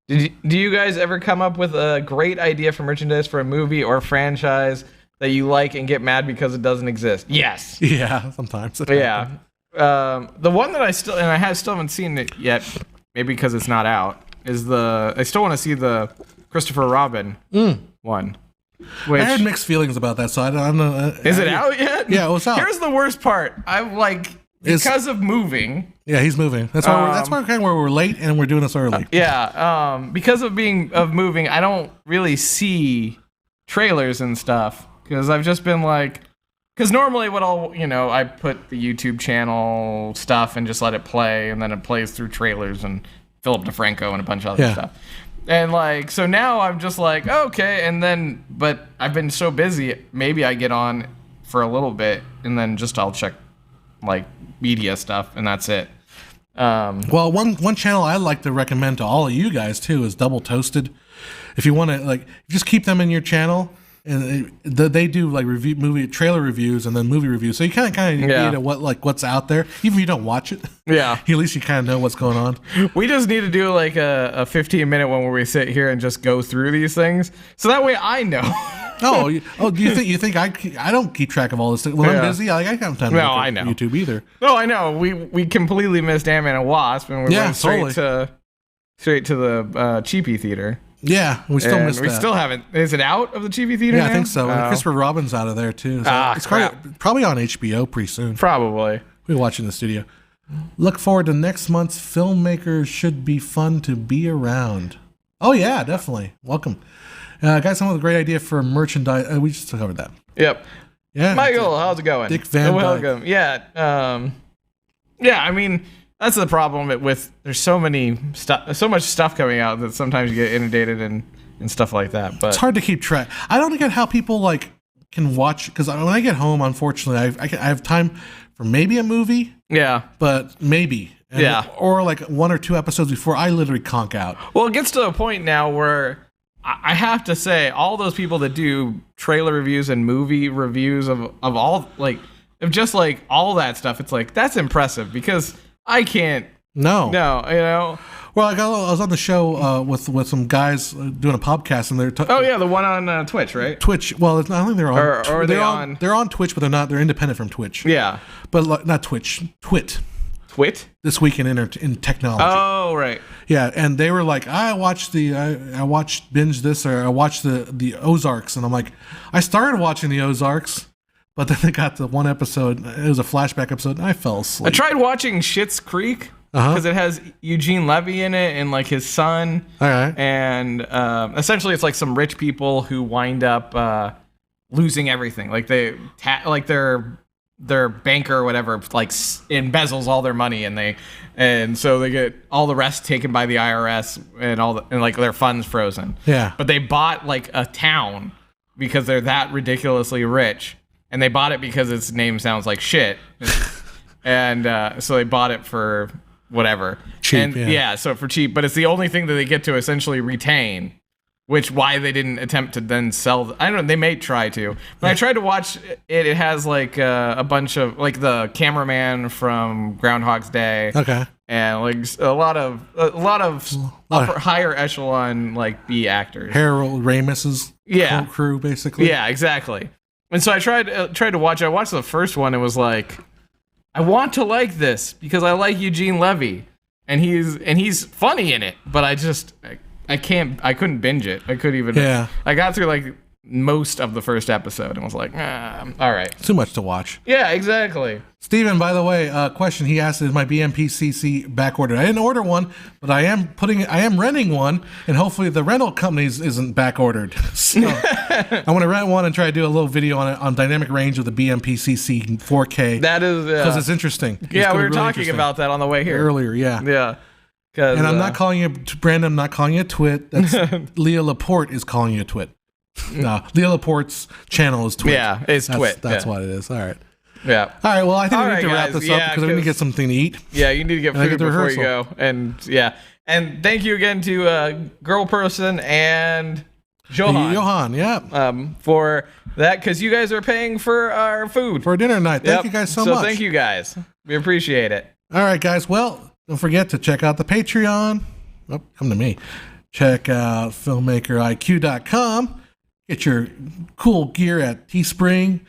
Do you guys ever come up with a great idea for merchandise for a movie or franchise that you like and get mad because it doesn't exist? Yes. Yeah, sometimes. Yeah. The one that I still haven't seen it yet, maybe because it's not out, is I still want to see the Christopher Robin one. I had mixed feelings about that, so I don't know. Is it out yet? Yeah, it's out. Here's the worst part. Because of moving. Yeah, he's moving. That's why we're late and we're doing this early. Because of moving, I don't really see trailers and stuff because I've just been like, because normally I put the YouTube channel stuff and just let it play, and then it plays through trailers and Philip DeFranco and a bunch of other stuff. And like, so now I'm just like, okay. And then, but I've been so busy, maybe I get on for a little bit and then just I'll check like media stuff and that's it. Well, one channel I like to recommend to all of you guys too is Double Toasted. If you want to like, just keep them in your channel, and they do like movie trailer reviews and then movie reviews. So you kind of get what's out there, even if you don't watch it. Yeah, at least you kind of know what's going on. We just need to do like a 15-minute one where we sit here and just go through these things, so that way I know. Do you think I don't keep track of all this stuff? When I'm busy, I don't have time to look at YouTube either. No, I know. We completely missed Ant-Man and Wasp, and we went straight to the cheapy theater. Yeah, we still missed that. We still haven't. Is it out of the cheapy theater now? I think so. Christopher Robin's out of there too. So it's probably on HBO pretty soon. Probably. We'll watch in the studio. Look forward to next month's Filmmaker. Should be fun to be around. Oh yeah, definitely. Welcome. Got some of the great idea for merchandise. We just covered that. Yep. Yeah. Michael, how's it going? Dick Van Dyke. Welcome. Yeah. I mean, that's the problem with there's so much stuff coming out that sometimes you get inundated and stuff like that. But it's hard to keep track. I don't get how people like can watch, because when I get home, unfortunately, I have time for maybe a movie. Yeah. But maybe. Or like one or two episodes before I literally conk out. Well, it gets to a point now where I have to say, all those people that do trailer reviews and movie reviews of all, like, of just like all that stuff, it's like, that's impressive, because I can't. No, you know. Well, I was on the show with some guys doing a Pubcast, and they're the one on Twitch, right? Twitch. Well, it's not, I think they're on. Or they're on Twitch, but they're not. They're independent from Twitch. Yeah, but not Twitch. Twit. This week in technology. Oh, right. Yeah, and they were like, I watched binge this, or I watched the Ozarks, and I'm like, I started watching the Ozarks, but then they got the one episode. It was a flashback episode, and I fell asleep. I tried watching Schitt's Creek because it has Eugene Levy in it and like his son. All right. And essentially, it's like some rich people who wind up losing everything. Like their banker or whatever like embezzles all their money, and so they get all the rest taken by the IRS and like their funds frozen. Yeah. But they bought like a town because they're that ridiculously rich, and they bought it because its name sounds like shit, and so they bought it for whatever cheap. So for cheap, but it's the only thing that they get to essentially retain. Which why they didn't attempt to then sell. I don't know. They may try to. But I tried to watch it. It has like a bunch of like the cameraman from Groundhog's Day. Okay. And like a lot of higher echelon like B actors. Harold Ramis's crew basically. Yeah, exactly. And so I tried to watch. I watched the first one. It was like, I want to like this because I like Eugene Levy, and he's funny in it. But I couldn't binge it. I couldn't even. Yeah. I got through like most of the first episode and was like, all right. Too much to watch. Yeah, exactly. Steven, by the way, question he asked, is my BMPCC back ordered? I didn't order one, but I am renting one, and hopefully the rental companies isn't back ordered. So I want to rent one and try to do a little video on dynamic range of the BMPCC 4K. That is because it's interesting. Yeah, we were talking about that on the way here earlier. Yeah. Yeah. And I'm not calling you, Brandon, I'm not calling you a twit. That's Leah Laporte is calling you a twit. No, Leah Laporte's channel is twit. Yeah, it's twit. That's what it is. All right. Yeah. All right, well, I think we need to wrap this up because we need to get something to eat. Yeah, you need to get food before you go. And yeah. And thank you again to Girl Person and Johan. Yeah. For that, because you guys are paying for our food. For dinner night. Thank you guys so much. So thank you guys. We appreciate it. All right, guys. Well, don't forget to check out the Patreon. Oh, come to me. Check out filmmakeriq.com. Get your cool gear at Teespring.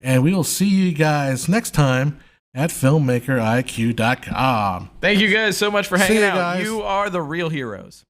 And we will see you guys next time at filmmakeriq.com. Thank you guys so much for hanging out. Guys. You are the real heroes.